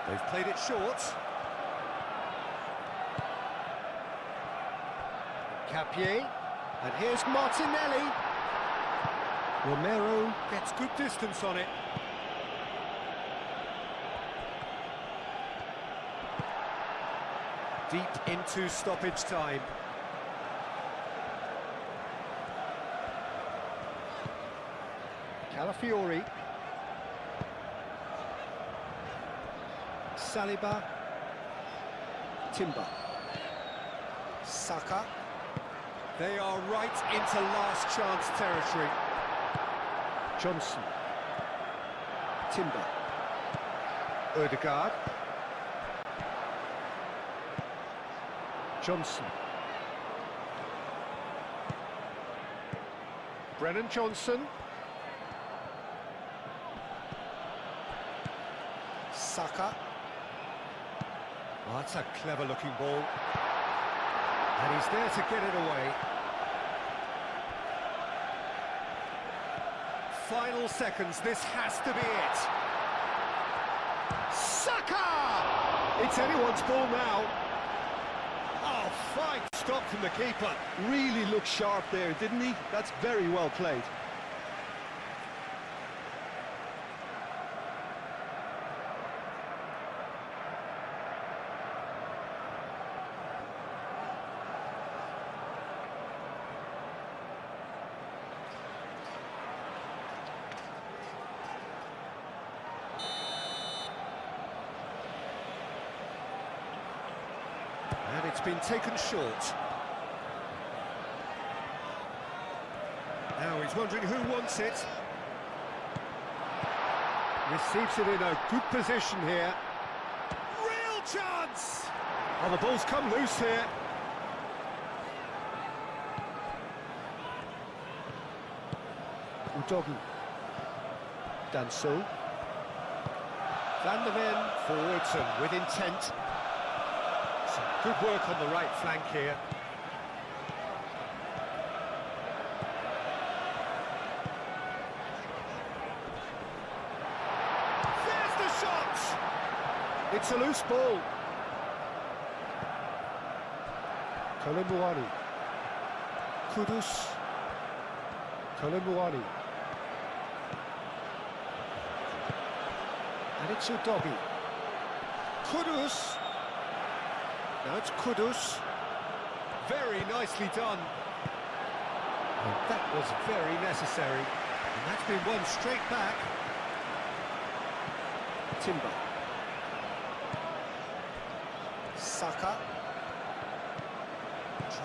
They've played it short. Capier, and here's Martinelli. Romero gets good distance on it. Deep into stoppage time. Calafiori. Saliba, Timber, Saka. They are right into last chance territory. Johnson, Timber, Ødegaard, Johnson, Brennan Johnson, Saka. Oh, that's a clever-looking ball. And he's there to get it away. Final seconds, this has to be it. Saka! It's anyone's ball now. Oh, fine stop from the keeper. Really looked sharp there, didn't he? That's very well played. And it's been taken short. Now he's wondering who wants it. Receives it in a good position here. Real chance! Oh, the ball's come loose here. Udogi. Danso. Van der Ven forwards and with intent. Some good work on the right flank here. There's the shot! It's a loose ball. Kolomuani. Kudus. Kolomuani. And it's Udogi. Kudus. Now it's Kudus. Very nicely done. And that was very necessary. And that's been won straight back. Timber. Saka.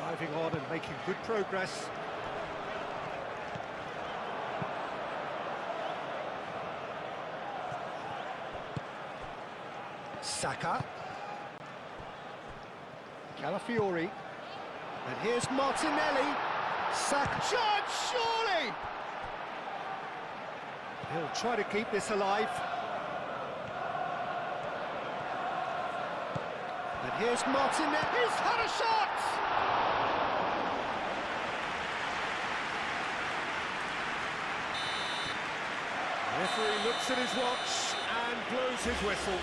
Driving on and making good progress. Saka. Calafiori. And here's Martinelli. Saka. Judge, surely! He'll try to keep this alive. And here's Martinelli. He's had a shot! The referee looks at his watch and blows his whistle.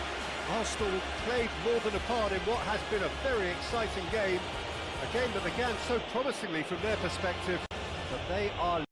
Arsenal played more than a part in what has been a very exciting game. A game that began so promisingly from their perspective, but they are